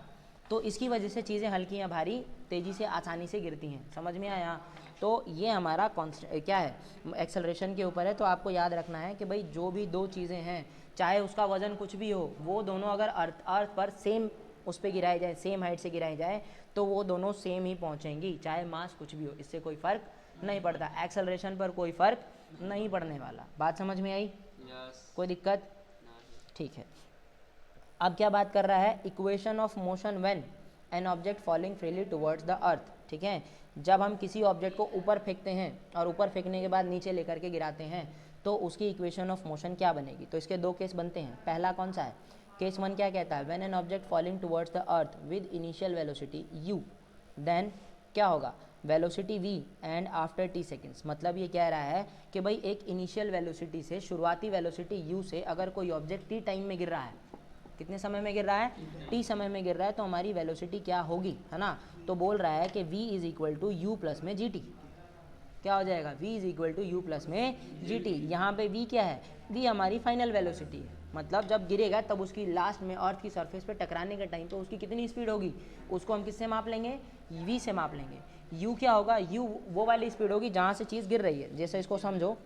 तो इसकी वजह से चीज़ें हल्की या भारी तेज़ी से आसानी से गिरती हैं। समझ में आया? तो ये हमारा क्या है, एक्सेलरेशन के ऊपर है। तो आपको याद रखना है कि भाई जो भी दो चीज़ें हैं, चाहे उसका वजन कुछ भी हो, वो दोनों अगर अर्थ पर सेम उस पर गिराई जाए, सेम हाइट से गिराई जाए, तो वो दोनों सेम ही पहुँचेंगी, चाहे मास कुछ भी हो। इससे कोई फ़र्क नहीं पड़ता, एक्सेलरेशन पर कोई फ़र्क नहीं पड़ने वाला। बात समझ में आई? कोई दिक्कत? ठीक है। अब क्या बात कर रहा है? Equation of motion when an object falling freely towards the अर्थ, ठीक है। जब हम किसी ऑब्जेक्ट को ऊपर फेंकते हैं और ऊपर फेंकने के बाद नीचे लेकर के गिराते हैं, तो उसकी इक्वेशन ऑफ मोशन क्या बनेगी? तो इसके दो केस बनते हैं। पहला कौन सा है? केस 1 क्या कहता है? When an object falling towards the earth with initial velocity u, then क्या होगा? Velocity v and after t seconds. मतलब ये कह रहा है कि भाई एक इनिशियल वेलोसिटी से, शुरुआती वेलोसिटी u से अगर कोई ऑब्जेक्ट t टाइम में गिर रहा है, कितने समय में गिर रहा है? t समय में गिर रहा है, तो हमारी वेलोसिटी क्या होगी, है ना। तो बोल रहा है कि v is equal to u plus में gt। क्या हो जाएगा? v is equal to u plus में gt। यहाँ पे v क्या है? v हमारी फाइनल वेलोसिटी है। मतलब जब गिरेगा तब उसकी लास्ट में अर्थ की सरफेस पे टकराने के टाइम पे उसकी कितनी स्पीड होगी, उसको हम किससे माप लेंगे? v से माप लेंगे। u क्या होगा? u वो वाली स्पीड होगी जहाँ से चीज़ गिर रही है। जैसे इसको समझो।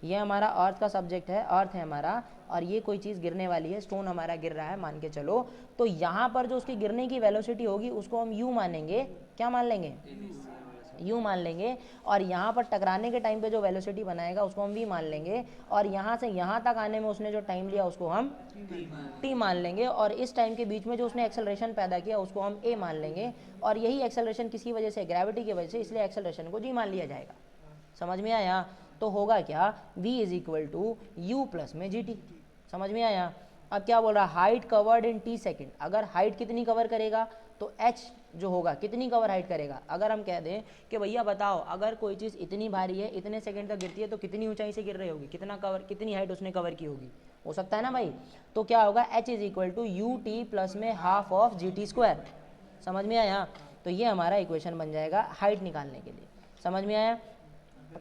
ये हमारा अर्थ का सब्जेक्ट है, अर्थ है हमारा, और ये कोई चीज़ गिरने वाली है, स्टोन हमारा गिर रहा है मान के चलो। तो यहाँ पर जो उसकी गिरने की वेलोसिटी होगी उसको हम u मानेंगे। क्या मान लेंगे? u मान लेंगे। और यहाँ पर टकराने के टाइम पे जो वेलोसिटी बनाएगा उसको हम v मान लेंगे। और यहाँ से यहाँ तक आने में उसने जो टाइम लिया उसको हम t मान लेंगे। और इस टाइम के बीच में जो उसने एक्सेलरेशन पैदा किया उसको हम a मान लेंगे। और यही एक्सेलरेशन किसी वजह से, ग्रेविटी की वजह से, इसलिए एक्सेलरेशन को g मान लिया जाएगा। समझ में आया? तो होगा क्या? v is equal to u plus में gt। समझ में आया? अब क्या बोल रहा है? Height covered in t second. अगर हाइट कितनी कवर करेगा तो h जो होगा कितनी कवर हाइट करेगा। अगर हम कह दें कि भैया बताओ, अगर कोई चीज़ इतनी भारी है, इतने सेकंड तक गिरती है, तो कितनी ऊंचाई से गिर रही होगी, कितनी हाइट उसने कवर की होगी, हो सकता है ना भाई। तो क्या होगा? h is equal to u t plus में half of g t square. समझ में आया? तो ये हमारा इक्वेशन बन जाएगा हाइट निकालने के लिए। समझ में आया?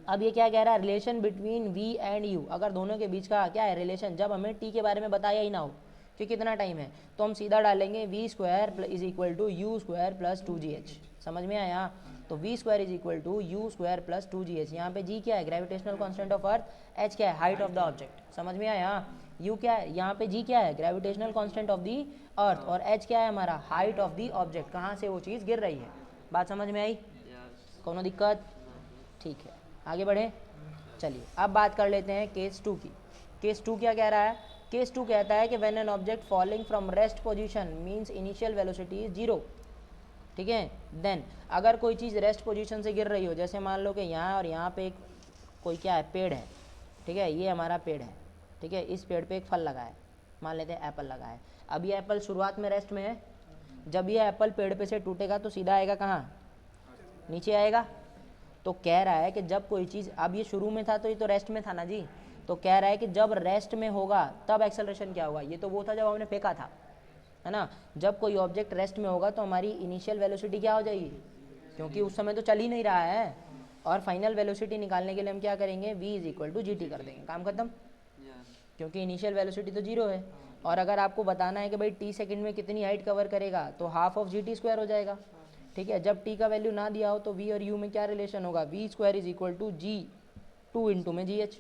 अब ये क्या कह रहा है? Relation between v and u। अगर दोनों के बीच का क्या है रिलेशन, जब हमें t के बारे में बताया ही ना हो कि कितना टाइम है, तो हम सीधा डालेंगे v square is equal to u square plus 2gh। समझ में आया? तो v square is equal to u square plus 2gh। यहाँ पे g क्या है? Gravitational constant of earth. h क्या है? Height of the object. समझ में आया? u क्या है? यहाँ पे g क्या है? ग्रेविटेशनल कांस्टेंट ऑफ द अर्थ। और h क्या है हमारा? हाइट ऑफ द ऑब्जेक्ट, कहाँ से वो चीज़ गिर रही है। बात समझ में आई? कोनो दिक्कत? ठीक है, आगे बढ़े। चलिए अब बात कर लेते हैं केस 2 की। केस 2 क्या कह रहा है? केस 2 कहता है कि when an object falling from rest position means initial velocity is 0, ठीक है। देन अगर कोई चीज़ रेस्ट पोजीशन से गिर रही हो, जैसे मान लो कि यहाँ और यहाँ पे कोई क्या है, पेड़ है, ठीक है, ये हमारा पेड़ है, ठीक है। इस पेड़ पे एक फल लगा है, मान लेते हैं एप्पल लगा है। अब ये एप्पल शुरुआत में रेस्ट में है, जब ये एप्पल पेड़ पे से टूटेगा तो सीधा आएगा कहाँ? नीचे आएगा। तो कह रहा है कि जब कोई चीज़, अब ये शुरू में था तो ये तो रेस्ट में था ना जी, तो कह रहा है कि जब रेस्ट में होगा तब एक्सेलरेशन क्या होगा। ये तो वो था जब हमने फेंका था, है ना। जब कोई ऑब्जेक्ट रेस्ट में होगा तो हमारी इनिशियल वेलोसिटी क्या हो जाएगी, क्योंकि उस समय तो चल ही नहीं रहा है। और फाइनल वेलोसिटी निकालने के लिए हम क्या करेंगे? v is equal to G T कर देंगे, काम खत्म। क्योंकि इनिशियल वेलोसिटी तो 0 है। और अगर आपको बताना है कि भाई t सेकंड में कितनी हाइट कवर करेगा, तो half of g t square हो जाएगा, ठीक है। जब t का वैल्यू ना दिया हो तो v और u में क्या रिलेशन होगा? v square is equal to G 2 into में जी एच।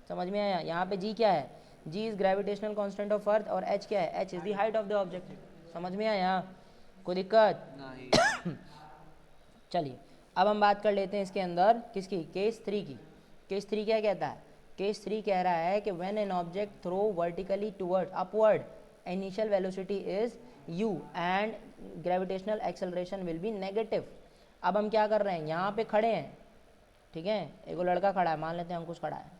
समझ में आया? यहाँ पे g क्या है? g is gravitational constant of अर्थ, और h क्या है? h is the height of the object. समझ में आया? कोई दिक्कत? चलिए अब हम बात कर लेते हैं इसके अंदर किसकी? केस 3 की। केस 3 क्या कहता है? केस 3 कह रहा है कि when an object throw vertically toward upward initial velocity is u and gravitational acceleration will be negative. अब हम क्या कर रहे हैं, यहाँ पे खड़े हैं, ठीक है, एक लड़का खड़ा है, मान लेते हैं अंकुश खड़ा है,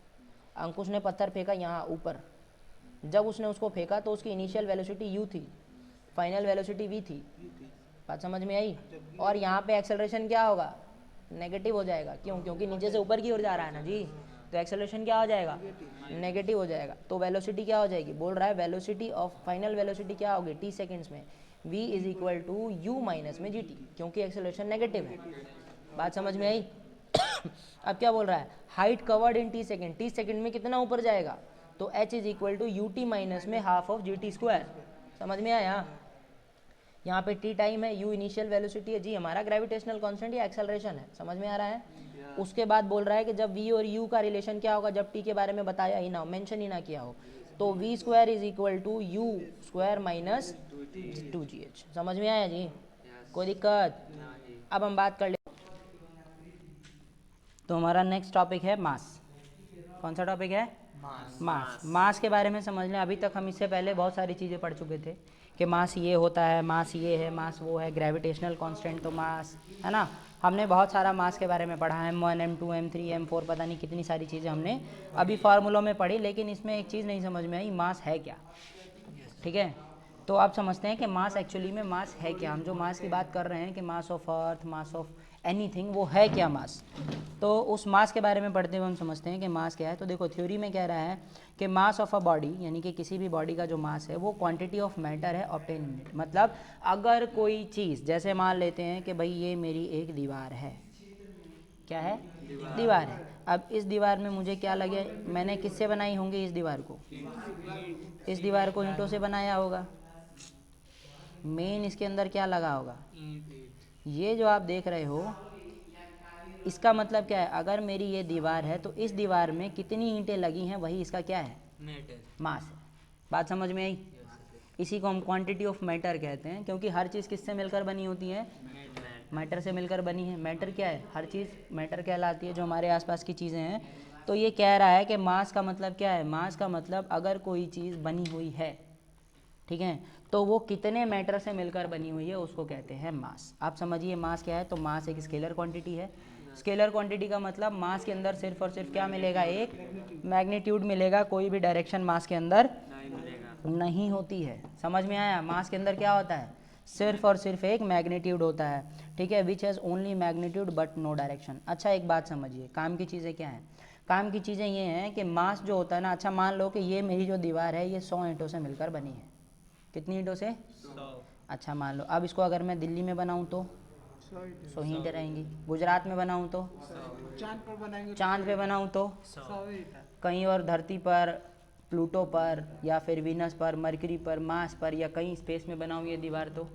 अंकुश ने पत्थर फेंका यहाँ ऊपर, जब उसने उसको फेंका तो उसकी इनिशियल वेलोसिटी u थी, फाइनल वेलोसिटी v थी, बात समझ में आई। और यहाँ पे एक्सेलरेशन क्या होगा, नेगेटिव हो जाएगा, क्यों, क्योंकि नीचे से ऊपर की ओर जा रहा है ना जी, तो एक्सेलरेशन क्या हो जाएगा, नेगेटिव हो जाएगा। तो वेलोसिटी क्या हो जाएगी, बोल रहा है वेलोसिटी ऑफ फाइनल वेलोसिटी क्या होगी t सेकेंड्स में, v is equal to u minus में gt, क्योंकि एक्सेलरेशन नेगेटिव है, बात समझ में आई। अब क्या बोल रहा है, height covered in t second में कितना ऊपर जाएगा, तो h is equal to u t minus में half of g t square, समझ में आया। यहाँ पे t टाइम है, u इनिशियल वेलोसिटी है, g हमारा ग्रेविटेशनल कांस्टेंट या एक्सेलरेशन है, समझ में आ रहा है। उसके बाद बोल रहा है कि जब v और u का रिलेशन क्या होगा, जब t के बारे में बताया ही ना हो, मेंशन ही ना किया हो, तो v square is equal to u square minus 2gh, समझ में आया जी, कोई दिक्कत। अब हम बात कर ले, तो हमारा नेक्स्ट टॉपिक है मास। कौन सा टॉपिक है, मास। मास के बारे में समझ लें, अभी तक हम इससे पहले बहुत सारी चीज़ें पढ़ चुके थे कि मास ये होता है, मास ये है, मास वो है, ग्रेविटेशनल कांस्टेंट तो मास है ना, हमने बहुत सारा मास के बारे में पढ़ा है, m1 m2 m3 m4 पता नहीं कितनी सारी चीज़ें हमने अभी फार्मूलों में पढ़ी, लेकिन इसमें एक चीज़ नहीं समझ में आई, मास है क्या, ठीक है। तो आप समझते हैं कि मास एक्चुअली में मास है क्या, हम जो मास की बात कर रहे हैं कि mass of earth, mass of anything, वो है क्या मास। तो उस मास के बारे में पढ़ते हुए हम समझते हैं कि मास क्या है। तो देखो थ्योरी में कह रहा है कि मास ऑफ अ बॉडी, यानी कि किसी भी बॉडी का जो मास है वो क्वांटिटी ऑफ मैटर है ऑब्टेन यूनिट, मतलब अगर कोई चीज़, जैसे मान लेते हैं कि भाई ये मेरी एक दीवार है, क्या है, दीवार है। अब इस दीवार में मुझे क्या लगे, मैंने किससे बनाई होंगी इस दीवार को, इस दीवार को ईंटों से बनाया होगा, मेन इसके अंदर क्या लगा होगा, ये जो आप देख रहे हो, इसका मतलब क्या है, अगर मेरी ये दीवार है तो इस दीवार में कितनी ईंटें लगी हैं वही इसका क्या है, मास है, बात समझ में आई। इसी को हम क्वांटिटी ऑफ मैटर कहते हैं, क्योंकि हर चीज़ किससे मिलकर बनी होती है, मैटर से मिलकर बनी है। मैटर क्या है, हर चीज़ मैटर कहलाती है, जो हमारे आसपास की चीज़ें हैं। तो ये कह रहा है कि मास का मतलब क्या है, मास का मतलब अगर कोई चीज़ बनी हुई है, ठीक है, तो वो कितने मैटर से मिलकर बनी हुई है उसको कहते हैं मास। आप समझिए मास क्या है, तो मास एक स्केलर क्वांटिटी है। स्केलर क्वांटिटी का मतलब मास के अंदर सिर्फ और सिर्फ क्या मिलेगा, एक मैग्नीट्यूड मिलेगा, कोई भी डायरेक्शन मास के अंदर नहीं होती है, समझ में आया। मास के अंदर क्या होता है, सिर्फ और सिर्फ एक मैग्नीट्यूड होता है, ठीक है, which has only magnitude but no direction. अच्छा एक बात समझिए, काम की चीज़ें क्या हैं, काम की चीज़ें ये हैं कि मास जो होता है ना, अच्छा मान लो कि ये मेरी जो दीवार है ये 100 ईंटों से मिलकर बनी है, कितनी ईंटों से, 100। अच्छा मान लो, अब इसको अगर मैं दिल्ली में बनाऊँ तो 100 ईंटें रहेंगी, गुजरात में बनाऊँ तो, चांद पे बनाऊँ तो, कहीं और धरती पर, प्लूटो पर, या फिर वीनस पर, मरकरी पर, मार्स पर, या कहीं स्पेस में बनाऊँ ये दीवार तो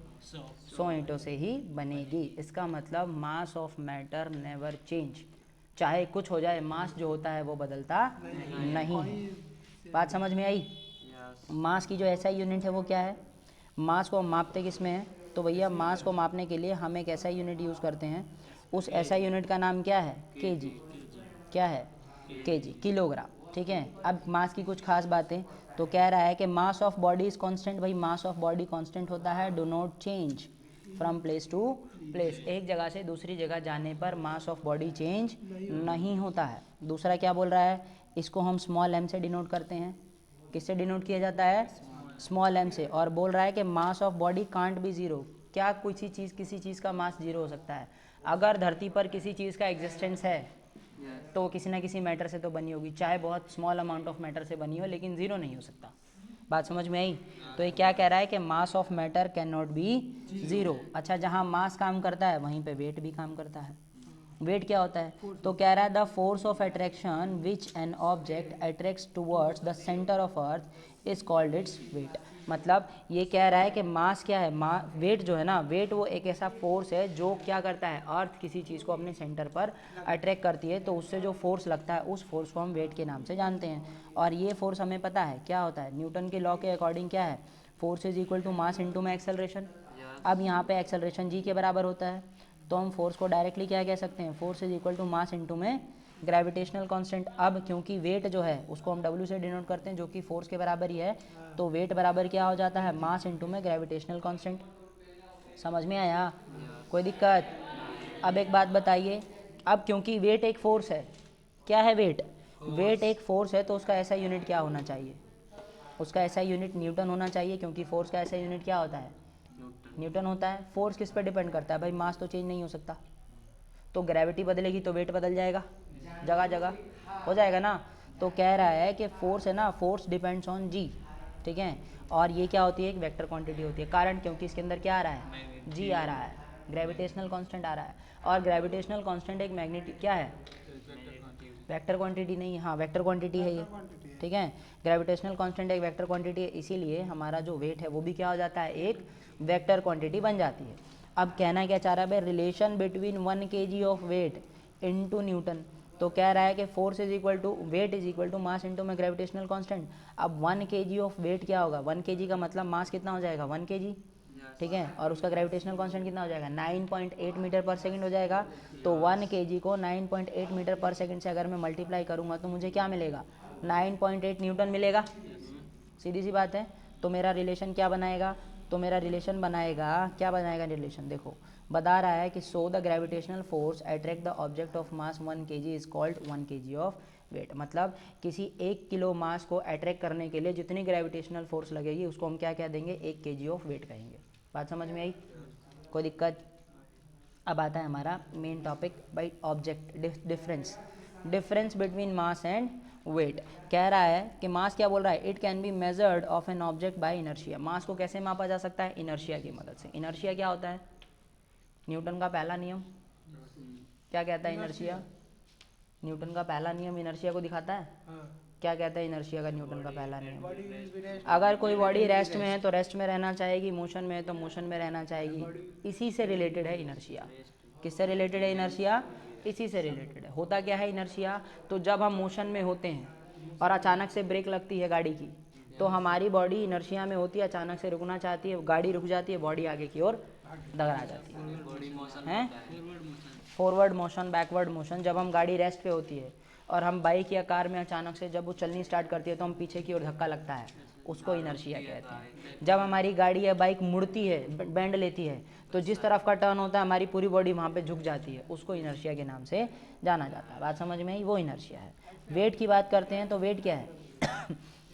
100 ईंटों से ही बनेगी। इसका मतलब mass of matter never change, चाहे कुछ हो जाए, मास जो होता है वो बदलता नहीं है। बात समझ में आई। मास की जो एसआई यूनिट है वो क्या है, मास को हम मापते किस में है, तो भैया मास को मापने के लिए हम एक एसआई यूनिट यूज़ करते हैं, उस एसआई यूनिट का नाम क्या है, केजी। क्या है, केजी, किलोग्राम, ठीक है। अब मास की कुछ खास बातें, तो कह रहा है कि mass of body is constant, भाई मास ऑफ बॉडी कांस्टेंट होता है, do not change from place to place, एक जगह से दूसरी जगह जाने पर मास ऑफ बॉडी चेंज नहीं होता है। दूसरा क्या बोल रहा है, इसको हम स्मॉल एम से डिनोट करते हैं, किससे डिनोट किया जाता है, स्मॉल एम से। और बोल रहा है कि mass of body can't be zero, क्या किसी चीज़ का मास जीरो हो सकता है, अगर धरती पर किसी चीज़ का एग्जिस्टेंस है तो किसी ना किसी मैटर से तो बनी होगी, चाहे बहुत स्मॉल अमाउंट ऑफ मैटर से बनी हो, लेकिन ज़ीरो नहीं हो सकता। बात समझ में आई। तो ये क्या कह रहा है कि mass of matter can not be zero. अच्छा, जहाँ मास काम करता है वहीं पे वेट भी काम करता है। वेट क्या होता है, तो कह रहा है the force of attraction which an object attracts towards the centre of earth is called its weight. मतलब ये कह रहा है कि मास क्या है, वेट जो है ना, वेट वो एक ऐसा फोर्स है जो क्या करता है, अर्थ किसी चीज़ को अपने सेंटर पर अट्रैक्ट करती है, तो उससे जो फोर्स लगता है उस फोर्स को हम वेट के नाम से जानते हैं। और ये फोर्स हमें पता है क्या होता है, न्यूटन के लॉ के अकॉर्डिंग क्या है, force is equal to mass into में एक्सेलरेशन। अब यहाँ पे एक्सेलरेशन जी के बराबर होता है, तो हम फोर्स को डायरेक्टली क्या कह सकते हैं, force is equal to mass into में ग्रेविटेशनल कांस्टेंट। अब क्योंकि वेट जो है उसको हम W से डिनोट करते हैं जो कि फोर्स के बराबर ही है, तो वेट बराबर क्या हो जाता है, मास इंटू में ग्रेविटेशनल कांस्टेंट। समझ में आया, कोई दिक्कत? अब एक बात बताइए, अब क्योंकि वेट एक फोर्स है, क्या है वेट, वेट एक फोर्स है, तो उसका ऐसा यूनिट क्या होना चाहिए, उसका ऐसा यूनिट न्यूटन होना चाहिए, क्योंकि फोर्स का ऐसा यूनिट क्या होता है, न्यूटन होता है। फोर्स किस पर डिपेंड करता है भाई, मास तो चेंज नहीं हो सकता, तो ग्रेविटी बदलेगी तो वेट बदल जाएगा, जगह जगह हो जाएगा ना। तो कह रहा है कि फोर्स है ना, फोर्स डिपेंड्स ऑन जी, ठीक है, और ये क्या होती है, एक वेक्टर क्वांटिटी होती है। कारण क्योंकि इसके अंदर क्या आ रहा है, जी आ रहा है, ग्रेविटेशनल कांस्टेंट आ रहा है, और ग्रेविटेशनल कांस्टेंट एक मैग्नेटिक क्या है, वेक्टर क्वांटिटी नहीं है, हाँ वेक्टर क्वांटिटी है ये, ठीक है। ग्रेविटेशनल कांस्टेंट एक वेक्टर क्वांटिटी है, इसीलिए हमारा जो वेट है वो भी क्या हो जाता है, एक वेक्टर क्वांटिटी बन जाती है। अब कहना क्या चाह रहा है भाई, relation between 1 kg of weight into newton. तो कह रहा है कि force is equal to weight is equal to mass into में ग्रेविटेशनल कांस्टेंट। अब 1 kg ऑफ वेट क्या होगा, 1 kg का मतलब मास कितना हो जाएगा, 1 kg, ठीक है, और उसका ग्रेविटेशनल कांस्टेंट कितना हो जाएगा, 9.8 मीटर पर सेकंड हो जाएगा। तो 1 kg को 9.8 मीटर पर सेकंड से अगर मैं मल्टीप्लाई करूँगा तो मुझे क्या मिलेगा, 9.8 न्यूटन मिलेगा, सीधी सी बात है। तो मेरा रिलेशन क्या बनाएगा, तो मेरा रिलेशन बनाएगा, क्या बनाएगा रिलेशन, देखो बता रहा है कि so the gravitational force attract the object of mass 1 kg is called 1 kg of weight. मतलब किसी 1 किलो मास को अट्रैक्ट करने के लिए जितनी ग्रेविटेशनल फोर्स लगेगी उसको हम क्या कह देंगे, 1 kg ऑफ वेट कहेंगे। बात समझ में आई, कोई दिक्कत? अब आता है हमारा main topic by object difference, difference between mass and weight. कह रहा है कि मास क्या बोल रहा है, it can be measured of an object by inertia. Mass को कैसे मापा जा सकता है, इनर्शिया की मदद से। इनर्शिया क्या होता है, न्यूटन का पहला नियम क्या कहता है, इनर्शिया, न्यूटन का पहला नियम इनर्शिया को दिखाता है, क्या कहता है इनर्शिया का, न्यूटन का पहला नियम, अगर कोई बॉडी रेस्ट में है तो रेस्ट में रहना चाहेगी, मोशन में है तो मोशन में रहना चाहेगी, इसी से रिलेटेड है इनर्शिया। किससे रिलेटेड है इनर्शिया, इसी से रिलेटेड है। होता क्या है इनर्शिया, तो जब हम मोशन में होते हैं और अचानक से ब्रेक लगती है गाड़ी की, तो हमारी बॉडी इनर्शिया में होती है, अचानक से रुकना चाहती है, गाड़ी रुक जाती है, बॉडी आगे की ओर दगड़ा जाती है, फॉरवर्ड मोशन, बैकवर्ड मोशन। जब हम गाड़ी रेस्ट पे होती है और हम बाइक या कार में अचानक से जब वो चलनी स्टार्ट करती है तो हम पीछे की ओर धक्का लगता है, उसको इनर्शिया कहते हैं। जब हमारी गाड़ी या बाइक मुड़ती है, बैंड लेती है, तो जिस तरफ का टर्न होता है हमारी पूरी बॉडी वहाँ पे झुक जाती है, उसको इनर्शिया के नाम से जाना जाता है। बात समझ में आई, वो इनर्शिया है। वेट की बात करते हैं तो वेट क्या है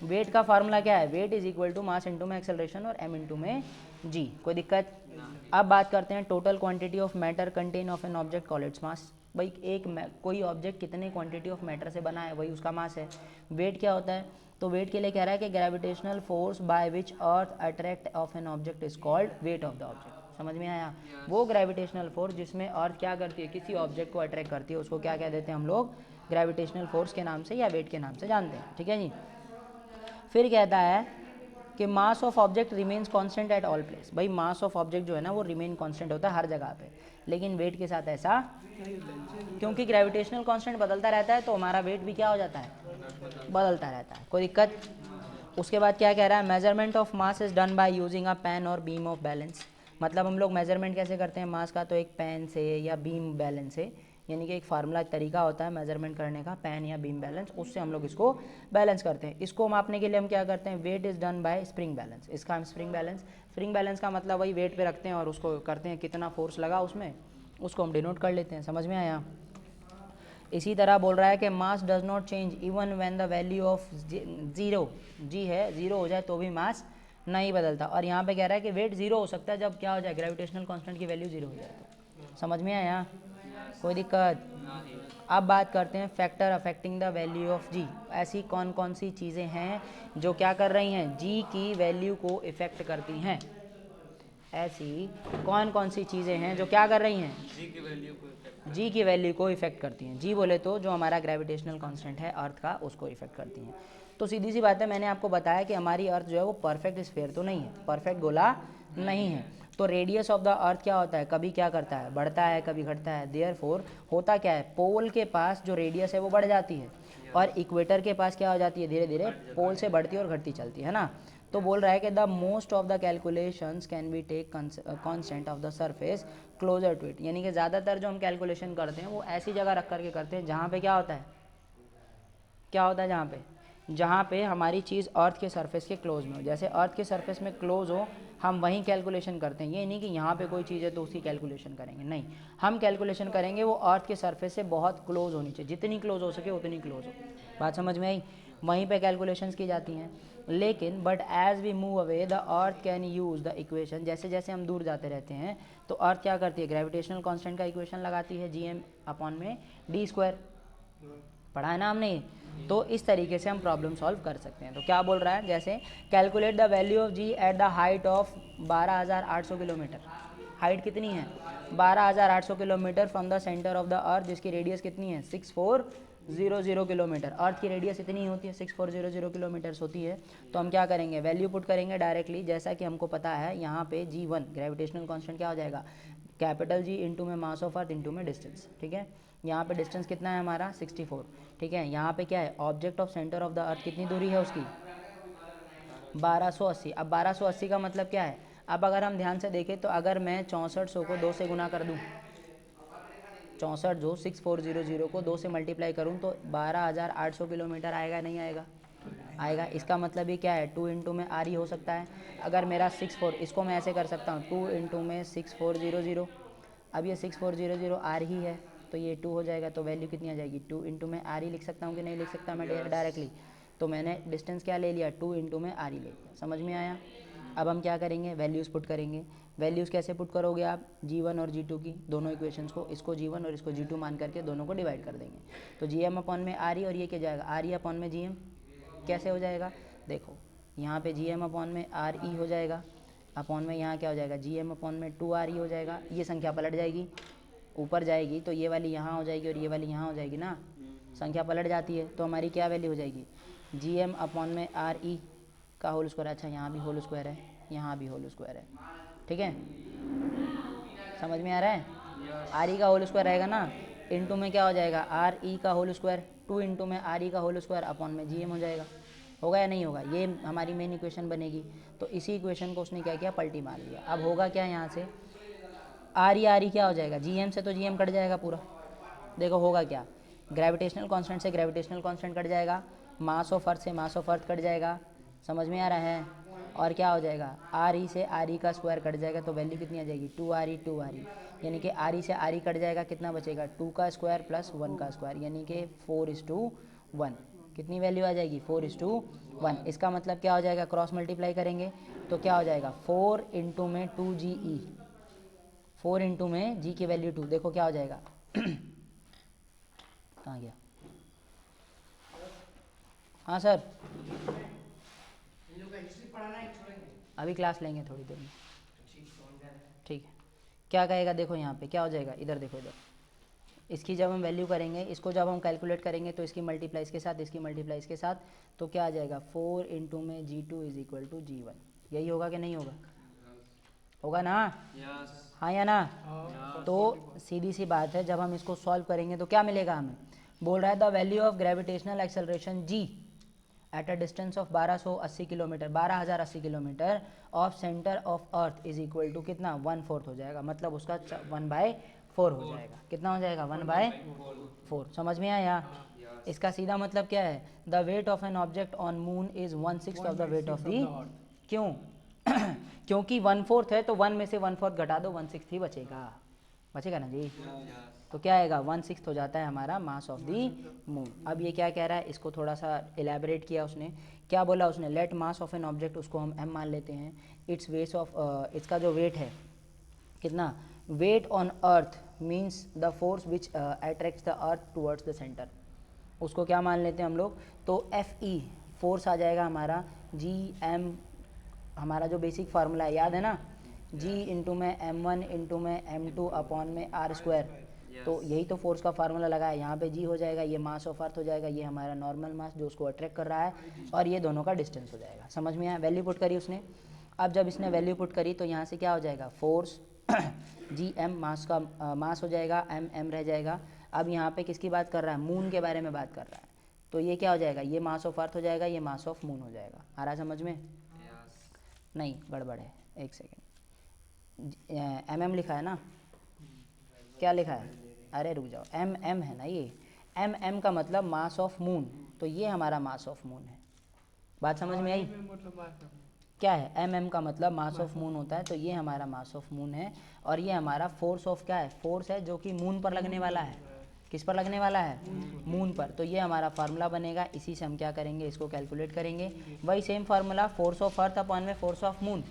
वेट का फार्मूला क्या है, weight is equal to mass into में एक्सेलरेशन और m इंटू में g। कोई दिक्कत? अब बात करते हैं total quantity of matter content of an object call its mass. भाई कोई ऑब्जेक्ट कितने क्वांटिटी ऑफ मैटर से बना है वही उसका मास है। वेट क्या होता है, तो वेट के लिए कह रहा है कि gravitational force by which earth attract of an object is called weight of the object. समझ में आया? वो ग्रेविटेशनल फोर्स जिसमें अर्थ क्या करती है, किसी ऑब्जेक्ट को अट्रैक्ट करती है, उसको क्या कह देते हैं हम लोग, ग्रेविटेशनल फोर्स के नाम से या वेट के नाम से जानते हैं, ठीक है जी। फिर कहता है कि mass of object remains constant at all place. भाई मास ऑफ ऑब्जेक्ट जो है ना वो रिमेन कांस्टेंट होता है हर जगह पे, लेकिन वेट के साथ ऐसा, क्योंकि ग्रेविटेशनल कांस्टेंट बदलता रहता है तो हमारा वेट भी क्या हो जाता है, बदलता रहता है। कोई दिक्कत? उसके बाद क्या कह रहा है, measurement of mass is done by using a pan और बीम ऑफ बैलेंस। मतलब हम लोग मेजरमेंट कैसे करते हैं मास का, तो एक पेन से या बीम बैलेंस से, यानी कि एक फार्मूला तरीका होता है मेजरमेंट करने का, पेन या बीम बैलेंस, उससे हम लोग इसको बैलेंस करते हैं। इसको मापने के लिए हम क्या करते हैं, weight is done by spring balance. इसका हम स्प्रिंग बैलेंस का मतलब वही वेट पे रखते हैं और उसको करते हैं कितना फोर्स लगा उसमें, उसको हम डिनोट कर लेते हैं। समझ में आया? इसी तरह बोल रहा है कि mass does not change even when the value of zero, g है जीरो हो जाए तो भी मास नहीं बदलता। और यहाँ पे कह रहा है कि वेट जीरो हो सकता है जब क्या हो जाए, ग्रेविटेशनल कांस्टेंट की वैल्यू जीरो हो जाए तो। समझ में आया? कोई दिक्कत? अब बात करते हैं factor affecting the value of g. ऐसी कौन कौन सी चीज़ें हैं जो क्या कर रही हैं, जी की वैल्यू को इफ़ेक्ट करती हैं। ऐसी कौन कौन सी चीज़ें हैं जो क्या कर रही हैं, जी की वैल्यू को इफ़ेक्ट करती हैं। जी बोले तो जो हमारा ग्रेविटेशनल कांस्टेंट है अर्थ का, उसको इफ़ेक्ट करती हैं। तो सीधी सी बात है, मैंने आपको बताया कि हमारी अर्थ जो है वो परफेक्ट स्फीयर तो नहीं है, परफेक्ट गोला नहीं है। तो रेडियस ऑफ द अर्थ क्या होता है, कभी क्या करता है, बढ़ता है, कभी घटता है। देयरफॉर होता क्या है, पोल के पास जो रेडियस है वो बढ़ जाती है और इक्वेटर के पास क्या हो जाती है, धीरे धीरे पोल से बढ़ती और घटती चलती है ना। तो बोल रहा है कि the most of the calculations can be take constant of the surface closer to it, यानी कि ज़्यादातर जो हम कैलकुलेशन करते हैं वो ऐसी जगह रख करके करते हैं जहाँ पे क्या होता है, क्या होता है जहाँ पे हमारी चीज़ अर्थ के सरफेस के क्लोज में हो। जैसे अर्थ के सरफेस में क्लोज हो हम वहीं कैलकुलेशन करते हैं, ये नहीं कि यहाँ पे कोई चीज़ है तो उसकी कैलकुलेशन करेंगे, नहीं, हम कैलकुलेशन करेंगे वो अर्थ के सरफेस से बहुत क्लोज होनी चाहिए, जितनी क्लोज हो सके उतनी क्लोज हो। बात समझ में आई? वहीं पे कैलकुलेशंस की जाती हैं। लेकिन but as we move away the earth can use the equation, जैसे जैसे हम दूर जाते रहते हैं तो अर्थ क्या करती है, ग्रेविटेशनल कांस्टेंट का इक्वेशन लगाती है, gm/d², पढ़ा है ना हमने। तो इस तरीके से हम प्रॉब्लम सॉल्व कर सकते हैं। तो क्या बोल रहा है, जैसे calculate the value of G at the height of 12,800 kilometre, height कितनी है 12,800 kilometre from the centre of the earth, जिसकी रेडियस कितनी है 6400 किलोमीटर। अर्थ की रेडियस इतनी होती है 6400 किलोमीटर्स होती है। तो हम क्या करेंगे, वैल्यू पुट करेंगे डायरेक्टली, जैसा कि हमको पता है यहाँ पे g1 ग्रेविटेशनल कांस्टेंट क्या हो जाएगा, कैपिटल G इंटू में मास ऑफ अर्थ इंटू में डिस्टेंस, ठीक है। यहाँ पे डिस्टेंस कितना है हमारा 64, ठीक है। यहाँ पे क्या है, object of centre of the अर्थ कितनी दूरी है उसकी 1280। अब 1280 का मतलब क्या है, अब अगर हम ध्यान से देखें तो अगर मैं 6400 को 2 से गुना कर दूँ, 64 जो 6400 को 2 से मल्टीप्लाई करूँ तो 12,800 किलोमीटर आएगा, नहीं आएगा, आएगा। इसका मतलब ये क्या है, 2 इंटू में आर ही हो सकता है। अगर मेरा 64, इसको मैं ऐसे कर सकता हूँ 2 इंटू में 6400, अब ये 6400 आर ही है तो ये 2 हो जाएगा, तो वैल्यू कितनी आ जाएगी 2 इंटू में आर ही लिख सकता हूँ कि नहीं लिख सकता मैं डायरेक्टली। तो मैंने डिस्टेंस क्या ले लिया 2 इंटू में आर ही ले लिया, समझ में आया। अब हम क्या करेंगे, वैल्यूज़ पुट करेंगे। वैल्यूज़ कैसे पुट करोगे आप, g1 और g2 की दोनों इक्वेशंस को, इसको g1 और इसको g2 मान करके दोनों को डिवाइड कर देंगे। तो gm अपॉन में आर ही और ये क्या जाएगा आर ही अपॉन में gm, कैसे हो जाएगा, देखो यहाँ पे gm अपॉन में आर ई हो जाएगा, अपॉन में यहाँ क्या हो जाएगा gm अपॉन में 2r हो जाएगा। ये संख्या पलट जाएगी, ऊपर जाएगी तो ये वाली यहाँ हो जाएगी और ये वाली यहाँ हो जाएगी ना, संख्या पलट जाती है। तो हमारी क्या वैल्यू हो जाएगी, gm अपॉन में आर ई का होल स्क्वायर। अच्छा यहाँ भी होल स्क्वायर है, यहाँ भी होल स्क्वायर है, ठीक है, समझ में आ रहा है। आर ई का होल स्क्वायर रहेगा ना, इंटू में क्या हो जाएगा आर ई का होल स्क्वायर, 2 इंटू में आर ई का होल स्क्वायर अपॉन में जी एम हो जाएगा। होगा या नहीं होगा, ये हमारी मेन इक्वेशन बनेगी। तो इसी इक्वेशन को उसने क्या किया, पलटी मार दिया। अब होगा क्या यहाँ से, आर ई क्या हो जाएगा, जी एम से तो जी एम कट जाएगा पूरा। देखो होगा क्या, ग्रेविटेशनल कांस्टेंट से ग्रेविटेशनल कांस्टेंट कट जाएगा, मास ऑफ अर्थ से मास ऑफ अर्थ कट जाएगा, समझ में आ रहा है। और क्या हो जाएगा, आर ई से आर ई का स्क्वायर कट जाएगा, तो वैल्यू कितनी आ जाएगी 2r ई, यानी कि आर ई से आर ई कट जाएगा, कितना बचेगा 2 का स्क्वायर प्लस 1 का स्क्वायर, यानी कि 4:1। कितनी वैल्यू आ जाएगी 4:1। इसका मतलब क्या हो जाएगा, क्रॉस मल्टीप्लाई करेंगे तो क्या हो जाएगा 4 इंटू में 2GE, 4 इंटू में जी की वैल्यू 2, देखो क्या हो जाएगा कहाँ गया, हाँ सर अभी क्लास लेंगे थोड़ी देर में, ठीक है। क्या कहेगा, देखो यहाँ पे क्या हो जाएगा, इधर देखो, इधर इसकी जब हम वैल्यू करेंगे, इसको जब हम कैलकुलेट करेंगे तो इसकी मल्टीप्लाई इसके साथ, इसकी मल्टीप्लाई इसके साथ, तो क्या आ जाएगा 4 इंटू में G2 is equal to G1। यही होगा कि नहीं होगा, होगा ना, हाँ या ना। तो सीधी सी बात है, जब हम इसको सॉल्व करेंगे तो क्या मिलेगा हमें, बोल रहा है the value of gravitational acceleration G at a distance of 1280 kilometre, 12,080 kilometre of centre of earth is equal to कितना 1/4 हो जाएगा, मतलब उसका 1/4 हो जाएगा। कितना हो जाएगा 1/4, समझ में आया। इसका सीधा मतलब क्या है, the weight of an object on moon is 1/6 of the weight of the, क्यों क्योंकि 1/4 है तो 1 में से 1/4 घटा दो, 1/6 ही बचेगा, बचेगा ना जी। तो क्या आएगा 1/6 हो जाता है हमारा मास ऑफ दी मून। अब ये क्या कह रहा है, इसको थोड़ा सा एलैबोरेट किया उसने, क्या बोला उसने, let mass of an object, उसको हम m मान लेते हैं, इट्स वेट ऑफ, इसका जो वेट है कितना, weight on earth means the force which attracts the earth towards the centre, उसको क्या मान लेते हैं हम लोग, तो Fe फोर्स आ जाएगा हमारा, Gm हमारा जो बेसिक फार्मूला है याद है ना, G इंटू में M1 इंटू में M2 अपॉन में R²। तो यही तो फोर्स का फार्मूला लगा है, यहाँ पे G हो जाएगा, ये मास ऑफ अर्थ हो जाएगा, ये हमारा नॉर्मल मास जो उसको अट्रैक्ट कर रहा है, और ये दोनों का डिस्टेंस हो जाएगा। समझ में आया, वैल्यू पुट करी उसने। अब जब इसने वैल्यू पुट करी तो यहाँ से क्या हो जाएगा, फोर्स Gm मास का मास हो जाएगा, M रह जाएगा। अब यहाँ पे किसकी बात कर रहा है, मून के बारे में बात कर रहा है, तो ये क्या हो जाएगा, ये मास ऑफ अर्थ हो जाएगा, ये मास ऑफ मून हो जाएगा। आ रहा है समझ में, नहीं गड़बड़ है, एक सेकेंड, एम लिखा है ना, क्या लिखा है, अरे रुक जाओ, एम है ना ये, एम का मतलब मास ऑफ मून, तो ये हमारा मास ऑफ मून है। बात समझ में आई? क्या है, एम का मतलब मास ऑफ मून होता है, तो ये हमारा मास ऑफ मून है। और ये हमारा फोर्स ऑफ क्या है, फोर्स है जो कि मून पर लगने वाला है। किस पर लगने वाला है, मून पर। तो ये हमारा फार्मूला बनेगा, इसी से हम क्या करेंगे, इसको कैलकुलेट करेंगे। वही same formula, force of earth upon में फोर्स ऑफ मून।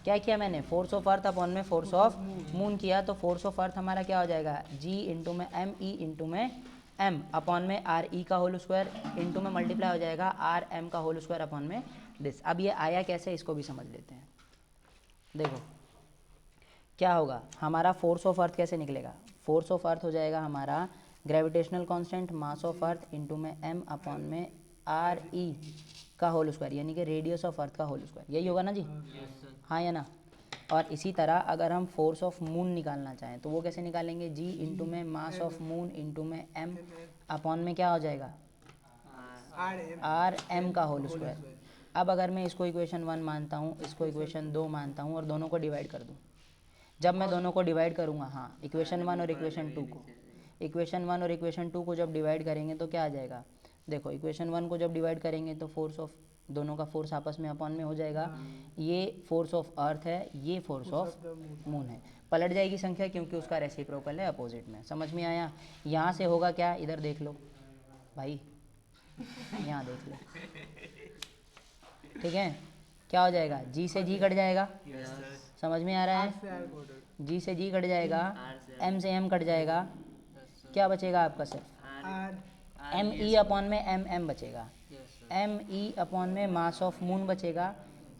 क्या किया मैंने, फोर्स ऑफ अर्थ अपॉन में फोर्स ऑफ मून किया, तो फोर्स ऑफ अर्थ हमारा क्या हो जाएगा, जी इंटू में एम, ई इंटू में एम अपॉन में आर ई का होल स्क्वायर इंटू में मल्टीप्लाई हो जाएगा आर एम का होल स्क्वायर अपॉन में दिस। अब ये आया कैसे, इसको भी समझ लेते हैं। देखो क्या होगा, हमारा फोर्स ऑफ अर्थ कैसे निकलेगा, फोर्स ऑफ अर्थ हो जाएगा हमारा gravitational constant mass of earth into में एम अपॉन में आर ई का होल स्क्वायर, यानी कि रेडियस ऑफ अर्थ का होल स्क्वायर, यही होगा ना जी? हाँ या ना? और इसी तरह अगर हम फोर्स ऑफ मून निकालना चाहें तो वो कैसे निकालेंगे, जी इंटू में मास ऑफ मून इंटू में एम अपॉन में क्या हो जाएगा, आर एम का होल स्क्वायर। अब अगर मैं इसको इक्वेशन 1 मानता हूँ, इसको इक्वेशन 2 मानता हूँ और दोनों को डिवाइड कर दूँ, जब मैं दोनों को डिवाइड करूँगा, हाँ इक्वेशन 1 और इक्वेशन 2 को, इक्वेशन 1 और इक्वेशन 2 को जब डिवाइड करेंगे तो क्या आ जाएगा, देखो इक्वेशन 1 को जब डिवाइड करेंगे तो फोर्स ऑफ, दोनों का फोर्स आपस में अपॉन में हो जाएगा, ये फोर्स ऑफ अर्थ है, ये फोर्स ऑफ मून है, पलट जाएगी संख्या क्योंकि उसका रेसिप्रोकल है अपोजिट में। समझ में आया? यहाँ से होगा क्या, इधर देख लो भाई, यहाँ देख लो, ठीक है, क्या हो जाएगा, जी से जी कट जाएगा, समझ में आ रहा है, जी से जी कट जाएगा, एम से एम कट जाएगा, क्या बचेगा आपका सिर्फ एम ई अपॉन में एम एम बचेगा, एम ई अपॉन में मास ऑफ मून बचेगा,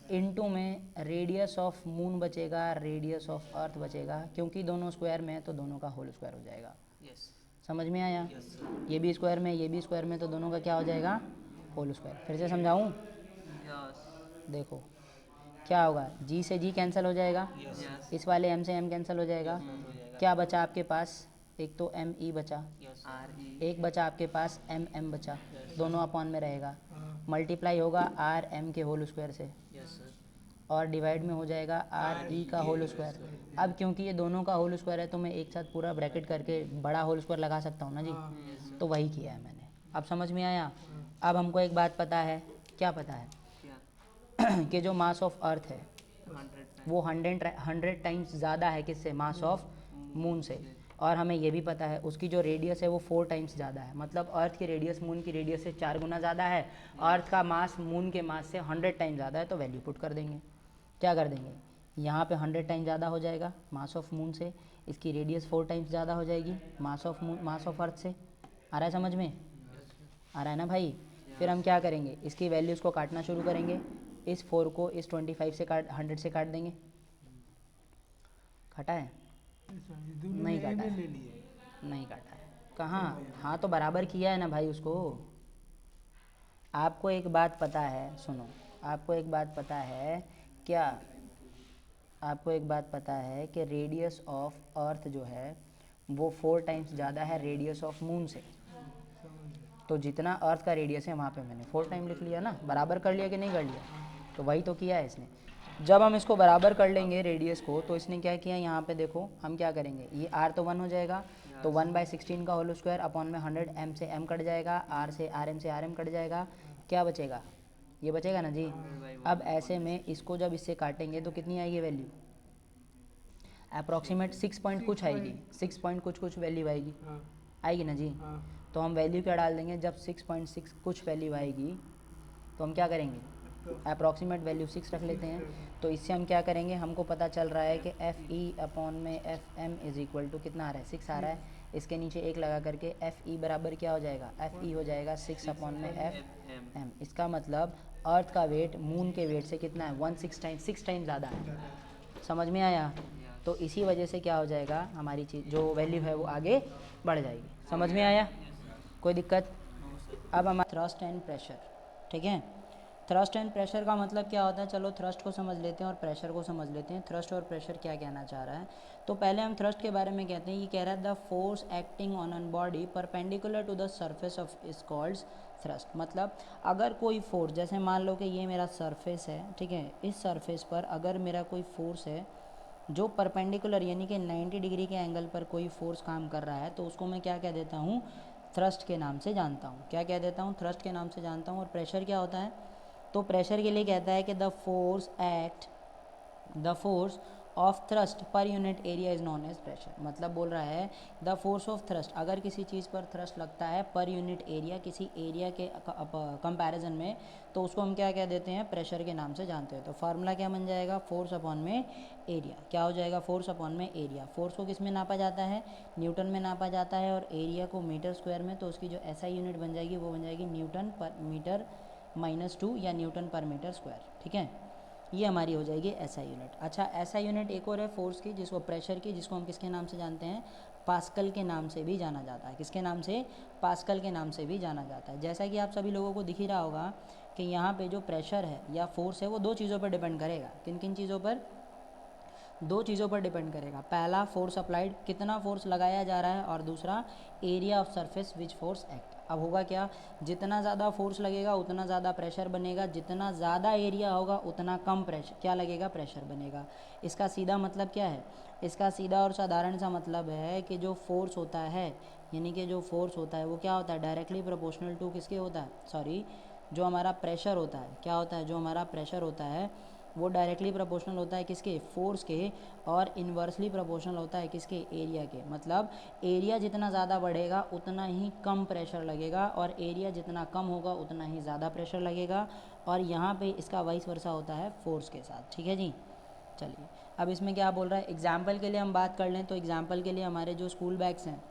इनटू में रेडियस ऑफ मून बचेगा, रेडियस ऑफ अर्थ बचेगा, क्योंकि दोनों स्क्वायर में है तो दोनों का होल स्क्वायर हो जाएगा। समझ में आया? ये भी स्क्वायर में, ये भी स्क्वायर में, तो दोनों का क्या हो जाएगा, होल स्क्वायर। फिर से समझाऊं? देखो क्या होगा, जी से जी कैंसिल हो जाएगा, इस वाले एम से एम कैंसिल हो जाएगा, क्या बचा आपके पास, एक तो एम ई बचा, एक बचा आपके पास एम एम बचा, दोनों अपॉन में रहेगा, मल्टीप्लाई होगा आर एम के होल स्क्वायर से, और डिवाइड में हो जाएगा आर ई का होल स्क्वायर। अब क्योंकि ये दोनों का होल स्क्वायर है तो मैं एक साथ पूरा ब्रैकेट करके बड़ा होल स्क्वायर लगा सकता हूँ ना जी, तो वही किया है मैंने। अब समझ में आया? अब हमको एक बात पता है, क्या पता है कि जो मास ऑफ अर्थ है वो 100 टाइम्स ज़्यादा है किससे, मास ऑफ मून से। और हमें ये भी पता है उसकी जो रेडियस है वो 4 टाइम्स ज़्यादा है, मतलब अर्थ की रेडियस मून की रेडियस से 4 गुना ज़्यादा है, अर्थ का मास मून के मास से 100 टाइम ज़्यादा है, तो वैल्यू पुट कर देंगे। क्या कर देंगे, यहाँ पे 100 टाइम ज़्यादा हो जाएगा मास ऑफ मून से, इसकी रेडियस 4 टाइम्स ज़्यादा हो जाएगी mass of moon, mass of earth से। आ रहा है समझ में? आ रहा है ना भाई? फिर हम क्या करेंगे, इसकी वैल्यूज़ को काटना शुरू करेंगे, इस 4 को इस 25 से 100 से काट देंगे। काटा है? नहीं काटा है, नहीं काटा है, कहाँ, हाँ तो बराबर किया है ना भाई उसको। आपको एक बात पता है, सुनो, आपको एक बात पता है क्या, आपको एक बात पता है कि रेडियस ऑफ अर्थ जो है वो 4 टाइम्स ज़्यादा है रेडियस ऑफ मून से। तो जितना अर्थ का रेडियस है वहाँ पे मैंने 4 टाइम लिख लिया ना, बराबर कर लिया कि नहीं कर लिया, तो वही तो किया है इसने। जब हम इसको बराबर कर लेंगे रेडियस को, तो इसने क्या किया, यहाँ पे देखो हम क्या करेंगे, ये आर तो 1 हो जाएगा, तो 1/16 का होल स्क्वायर अपॉन में 100, एम से एम कट जाएगा, आर से आर एम से आर एम कट जाएगा, क्या बचेगा, ये बचेगा ना जी। अब ऐसे में इसको जब इससे काटेंगे तो कितनी आएगी वैल्यू, अप्रॉक्सीमेट 6 पॉइंट कुछ आएगी, 6 पॉइंट कुछ वैल्यू आएगी, आएगी ना जी। तो हम वैल्यू क्या डाल देंगे, जब 6.6 कुछ वैल्यू आएगी तो हम क्या करेंगे, अप्रॉक्सीमेट वैल्यू 6 रख लेते हैं। तो इससे हम क्या करेंगे, हमको पता चल रहा है कि एफ ई अपॉन में F M is equal to कितना आ रहा है, 6 आ रहा है, इसके नीचे 1 लगा करके एफ ई बराबर क्या हो जाएगा, एफ ई हो जाएगा 6 अपॉन में एफ एम। इसका मतलब अर्थ का वेट मून के वेट से कितना है, 6 टाइम ज़्यादा है। समझ में आया? तो इसी वजह से क्या हो जाएगा, हमारी चीज़ जो वैल्यू है वो आगे बढ़ जाएगी। समझ में आया? कोई दिक्कत? अब हमारा थ्रस्ट एंड प्रेशर, ठीक है, थ्रस्ट एंड प्रेशर का मतलब क्या होता है, चलो थ्रस्ट को समझ लेते हैं और प्रेशर को समझ लेते हैं। थ्रस्ट और प्रेशर क्या कहना चाह रहा है, तो पहले हम थ्रस्ट के बारे में कहते हैं। ये कह रहा है the force acting on an body perpendicular to the surface of is called thrust. मतलब अगर कोई फोर्स, जैसे मान लो कि ये मेरा सरफेस है, ठीक है, इस सरफेस पर अगर मेरा कोई फोर्स है जो परपेंडिकुलर यानी कि 90 डिग्री के एंगल पर कोई फोर्स काम कर रहा है, तो उसको मैं क्या कह देता हूँ, थ्रस्ट के नाम से जानता हूँ। क्या कह देता हूँ, थ्रस्ट के नाम से जानता हूँ। और प्रेशर क्या होता है, तो प्रेशर के लिए कहता है कि the force of thrust per unit area is known as pressure. मतलब बोल रहा है द फोर्स ऑफ थ्रस्ट, अगर किसी चीज़ पर थ्रस्ट लगता है पर यूनिट एरिया, किसी एरिया के कंपैरिजन में, तो उसको हम क्या कह देते हैं, प्रेशर के नाम से जानते हैं। तो फार्मूला क्या बन जाएगा, फोर्स अपॉन में एरिया। क्या हो जाएगा, फोर्स अपॉन में एरिया। फोर्स को किस में नापा जाता है, न्यूटन में नापा जाता है, और एरिया को मीटर स्क्वायर में। तो उसकी जो एसआई यूनिट बन जाएगी वो बन जाएगी न्यूटन पर मीटर -2 या न्यूटन पर मीटर स्क्वायर। ठीक है, ये हमारी हो जाएगी एसआई यूनिट। अच्छा, एसआई यूनिट एक और है फोर्स की, जिसको प्रेशर की, जिसको हम किसके नाम से जानते हैं, पास्कल के नाम से भी जाना जाता है। किसके नाम से, पास्कल के नाम से भी जाना जाता है। जैसा कि आप सभी लोगों को दिख ही रहा होगा कि यहाँ पे जो प्रेशर है या फोर्स है वो दो चीज़ों पर डिपेंड करेगा। किन किन चीज़ों पर, दो चीज़ों पर डिपेंड करेगा। पहला फोर्स अप्लाइड, कितना फोर्स लगाया जा रहा है, और दूसरा area of surface which force act. अब होगा क्या, जितना ज़्यादा फोर्स लगेगा उतना ज़्यादा प्रेशर बनेगा, जितना ज़्यादा एरिया होगा उतना कम प्रेशर क्या लगेगा, प्रेशर बनेगा। इसका सीधा मतलब क्या है, इसका सीधा और साधारण सा मतलब है कि जो फोर्स होता है, यानी कि जो फोर्स होता है वो क्या होता है, डायरेक्टली प्रोपोर्शनल टू किसके होता है, सॉरी, जो हमारा प्रेशर होता है, क्या होता है, जो हमारा प्रेशर होता है वो डायरेक्टली प्रोपोर्शनल होता है किसके, फोर्स के, और इन्वर्सली प्रोपोर्शनल होता है किसके, एरिया के। मतलब एरिया जितना ज़्यादा बढ़ेगा उतना ही कम प्रेशर लगेगा, और एरिया जितना कम होगा उतना ही ज़्यादा प्रेशर लगेगा। और यहाँ पे इसका वाइस वर्सा होता है फोर्स के साथ। ठीक है जी, चलिए अब इसमें क्या बोल रहा है, एग्जाम्पल के लिए हम बात कर लें तो एग्जाम्पल के लिए हमारे जो स्कूल बैग्स हैं,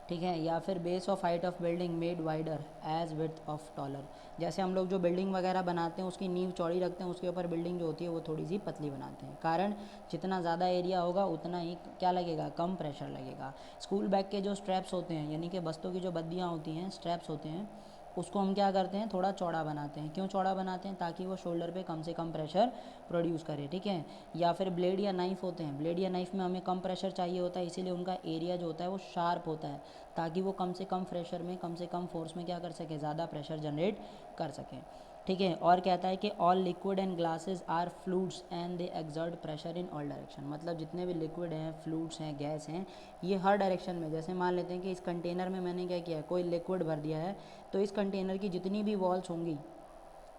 ठीक है, या फिर base of height of building made wider as width of taller. जैसे हम लोग जो बिल्डिंग वगैरह बनाते हैं उसकी नींव चौड़ी रखते हैं, उसके ऊपर बिल्डिंग जो होती है वो थोड़ी सी पतली बनाते हैं। कारण जितना ज़्यादा एरिया होगा उतना ही क्या लगेगा, कम प्रेशर लगेगा। स्कूल बैग के जो स्ट्रैप्स होते हैं, यानी कि बस्तों की जो बद्दियाँ होती हैं, स्ट्रैप्स होते हैं, उसको हम क्या करते हैं, थोड़ा चौड़ा बनाते हैं। क्यों चौड़ा बनाते हैं, ताकि वो शोल्डर पे कम से कम प्रेशर प्रोड्यूस करे। ठीक है, या फिर ब्लेड या नाइफ़ होते हैं, ब्लेड या नाइफ़ में हमें कम प्रेशर चाहिए होता है, इसीलिए उनका एरिया जो होता है वो शार्प होता है, ताकि वो कम से कम प्रेशर में, कम से कम फोर्स में क्या कर सके, ज़्यादा प्रेशर जनरेट कर सकें। ठीक है, और कहता है कि all liquid and glasses are fluids and they exert pressure in all direction. मतलब जितने भी लिक्विड हैं, फ्लूइड्स हैं, गैस हैं, ये हर डायरेक्शन में, जैसे मान लेते हैं कि इस कंटेनर में मैंने क्या किया, कोई लिक्विड भर दिया है, तो इस कंटेनर की जितनी भी वॉल्स होंगी,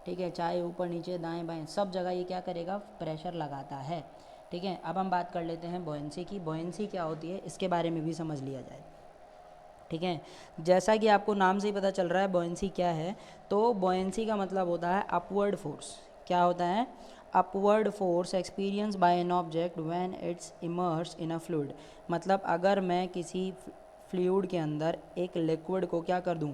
ठीक है, चाहे ऊपर नीचे दाएं बाएं, सब जगह ये क्या करेगा, प्रेशर लगाता है। ठीक है, अब हम बात कर लेते हैं बॉयंसी की। बॉयंसी क्या होती है इसके बारे में भी समझ लिया जाए। ठीक है, जैसा कि आपको नाम से ही पता चल रहा है बॉयंसी क्या है, तो बॉयंसी का मतलब होता है अपवर्ड फोर्स। क्या होता है, upward force experience by an object when it's immerse in a fluid. मतलब अगर मैं किसी फ्लूइड के अंदर एक लिक्विड को क्या कर दूं,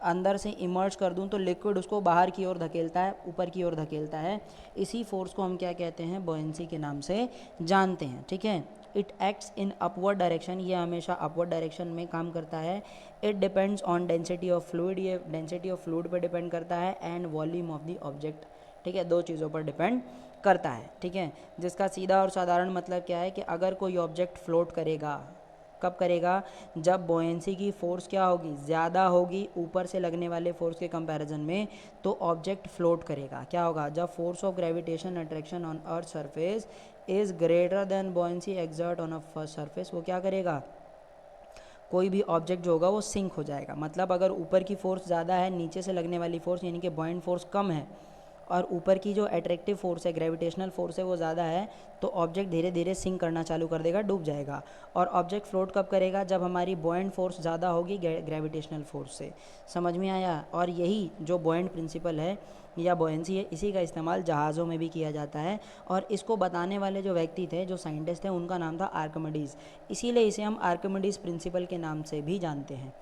अंदर से इमर्ज कर दूं, तो लिक्विड उसको बाहर की ओर धकेलता है, ऊपर की ओर धकेलता है। इसी फोर्स को हम क्या कहते हैं, बॉयंसी के नाम से जानते हैं। ठीक है, it acts in upward direction, ये हमेशा अपवर्ड डायरेक्शन में काम करता है। It depends on density of fluid, ये डेंसिटी ऑफ फ्लूइड पर डिपेंड करता है, and volume of the object. ठीक है, दो चीज़ों पर डिपेंड करता है। ठीक है, जिसका सीधा और साधारण मतलब क्या है कि अगर कोई ऑब्जेक्ट फ्लोट करेगा, कब करेगा, जब बॉयंसी की फोर्स क्या होगी, ज़्यादा होगी ऊपर से लगने वाले फोर्स के कंपैरिजन में, तो ऑब्जेक्ट फ्लोट करेगा। क्या होगा, जब force of gravitation attraction on earth surface is greater than buoyancy exert on a surface, वो क्या करेगा, कोई भी ऑब्जेक्ट जो होगा वो सिंक हो जाएगा। मतलब अगर ऊपर की फोर्स ज़्यादा है, नीचे से लगने वाली फोर्स यानी कि बॉयंट फोर्स कम है, और ऊपर की जो अट्रैक्टिव फोर्स है, ग्रेविटेशनल फोर्स है, वो ज़्यादा है, तो ऑब्जेक्ट धीरे धीरे सिंक करना चालू कर देगा, डूब जाएगा। और ऑब्जेक्ट फ्लोट कब करेगा, जब हमारी बॉयंट फोर्स ज़्यादा होगी ग्रेविटेशनल फोर्स से। समझ में आया। और यही जो बॉयंट प्रिंसिपल है या बॉयंसी है, इसी का इस्तेमाल जहाज़ों में भी किया जाता है। और इसको बताने वाले जो व्यक्ति थे, जो साइंटिस्ट थे, उनका नाम था आर्किमिडीज़। इसीलिए इसे हम आर्किमिडीज़ प्रिंसिपल के नाम से भी जानते हैं।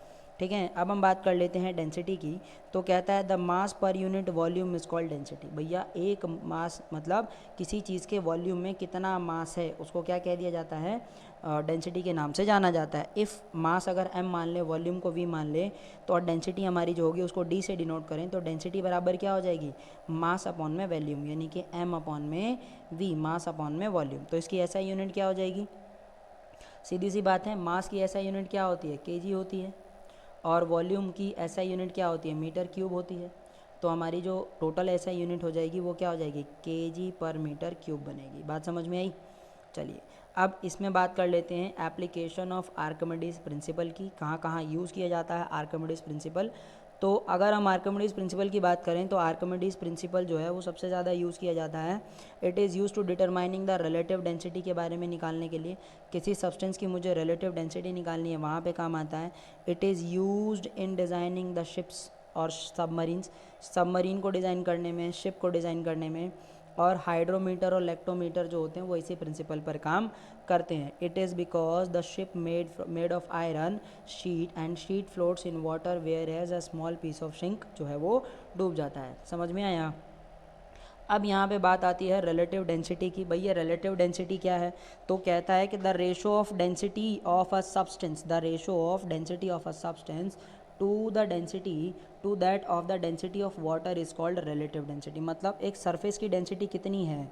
ठीक है। अब हम बात कर लेते हैं डेंसिटी की। तो कहता है the mass per unit volume is called density. भैया एक मास मतलब किसी चीज़ के वॉल्यूम में कितना मास है उसको क्या कह दिया जाता है, डेंसिटी के नाम से जाना जाता है। इफ़ मास अगर m मान ले, वॉल्यूम को v मान ले, तो और डेंसिटी हमारी जो होगी उसको d से डिनोट करें तो डेंसिटी बराबर क्या हो जाएगी, मास अपॉन में वॉल्यूम, यानी कि m अपॉन में v, मास अपॉन में वॉल्यूम। तो इसकी ऐसा यूनिट क्या हो जाएगी, सीधी सी बात है, मास की ऐसा यूनिट क्या होती है, kg होती है, और वॉल्यूम की ऐसा यूनिट क्या होती है, मीटर क्यूब होती है। तो हमारी जो टोटल ऐसा यूनिट हो जाएगी वो क्या हो जाएगी, kg पर मीटर क्यूब बनेगी। बात समझ में आई। चलिए अब इसमें बात कर लेते हैं एप्लीकेशन ऑफ आर्किमिडीज प्रिंसिपल की, कहाँ कहाँ यूज़ किया जाता है आर्किमिडीज प्रिंसिपल। तो अगर हम आर्किमिडीज प्रिंसिपल की बात करें तो आर्किमिडीज प्रिंसिपल जो है वो सबसे ज़्यादा यूज़ किया जाता है। It is use to determining the relative density के बारे में निकालने के लिए, किसी सब्सटेंस की मुझे रिलेटिव डेंसिटी निकालनी है वहाँ पे काम आता है। It is used in designing the ships और सबमरीन्स, सबमरीन को डिज़ाइन करने में, शिप को डिज़ाइन करने में, और हाइड्रोमीटर और लेक्टोमीटर जो होते हैं वो इसी प्रिंसिपल पर काम करते हैं। It is because the ship made of iron sheet and sheet floats in water whereas a small piece of sink जो है वो डूब जाता है। समझ में आया। अब यहाँ पे बात आती है रिलेटिव डेंसिटी की। भैया रिलेटिव डेंसिटी क्या है, तो कहता है कि the ratio of density of a substance, the ratio of density of a substance to the density to that of the density of water is called relative density. मतलब एक सरफेस की density कितनी है,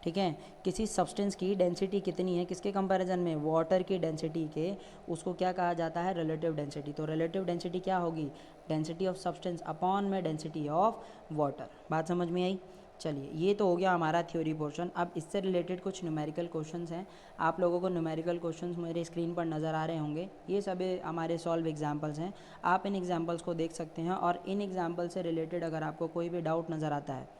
ठीक है, किसी सब्सटेंस की density कितनी है किसके कंपैरिजन में, वाटर की डेंसिटी के, उसको क्या कहा जाता है, रिलेटिव डेंसिटी। तो रिलेटिव डेंसिटी क्या होगी, डेंसिटी ऑफ सब्सटेंस अपॉन में डेंसिटी ऑफ वाटर। बात समझ में आई। चलिए ये तो हो गया हमारा थ्योरी पोर्शन। अब इससे रिलेटेड कुछ न्यूमेरिकल क्वेश्चंस हैं। आप लोगों को न्यूमेरिकल क्वेश्चंस मेरे स्क्रीन पर नज़र आ रहे होंगे। ये सभी हमारे सॉल्व एग्जांपल्स हैं, आप इन एग्जांपल्स को देख सकते हैं, और इन एग्जांपल से रिलेटेड अगर आपको कोई भी डाउट नज़र आता है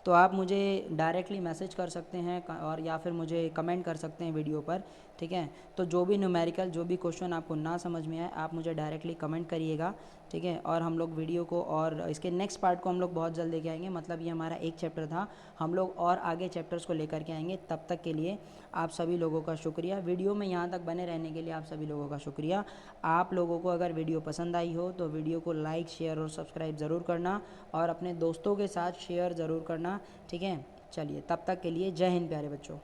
तो आप मुझे डायरेक्टली मैसेज कर सकते हैं और या फिर मुझे कमेंट कर सकते हैं वीडियो पर, ठीक है। तो जो भी न्यूमेरिकल जो भी क्वेश्चन आपको ना समझ में आए आप मुझे डायरेक्टली कमेंट करिएगा, ठीक है। और हम लोग वीडियो को और इसके नेक्स्ट पार्ट को हम लोग बहुत जल्द लेके आएंगे। मतलब ये हमारा एक चैप्टर था, हम लोग और आगे चैप्टर्स को लेकर के आएंगे। तब तक के लिए आप सभी लोगों का शुक्रिया, वीडियो में यहाँ तक बने रहने के लिए आप सभी लोगों का शुक्रिया। आप लोगों को अगर वीडियो पसंद आई हो तो वीडियो को लाइक, शेयर और सब्सक्राइब ज़रूर करना, और अपने दोस्तों के साथ शेयर ज़रूर करना, ठीक है। चलिए तब तक के लिए जय हिंद प्यारे बच्चों।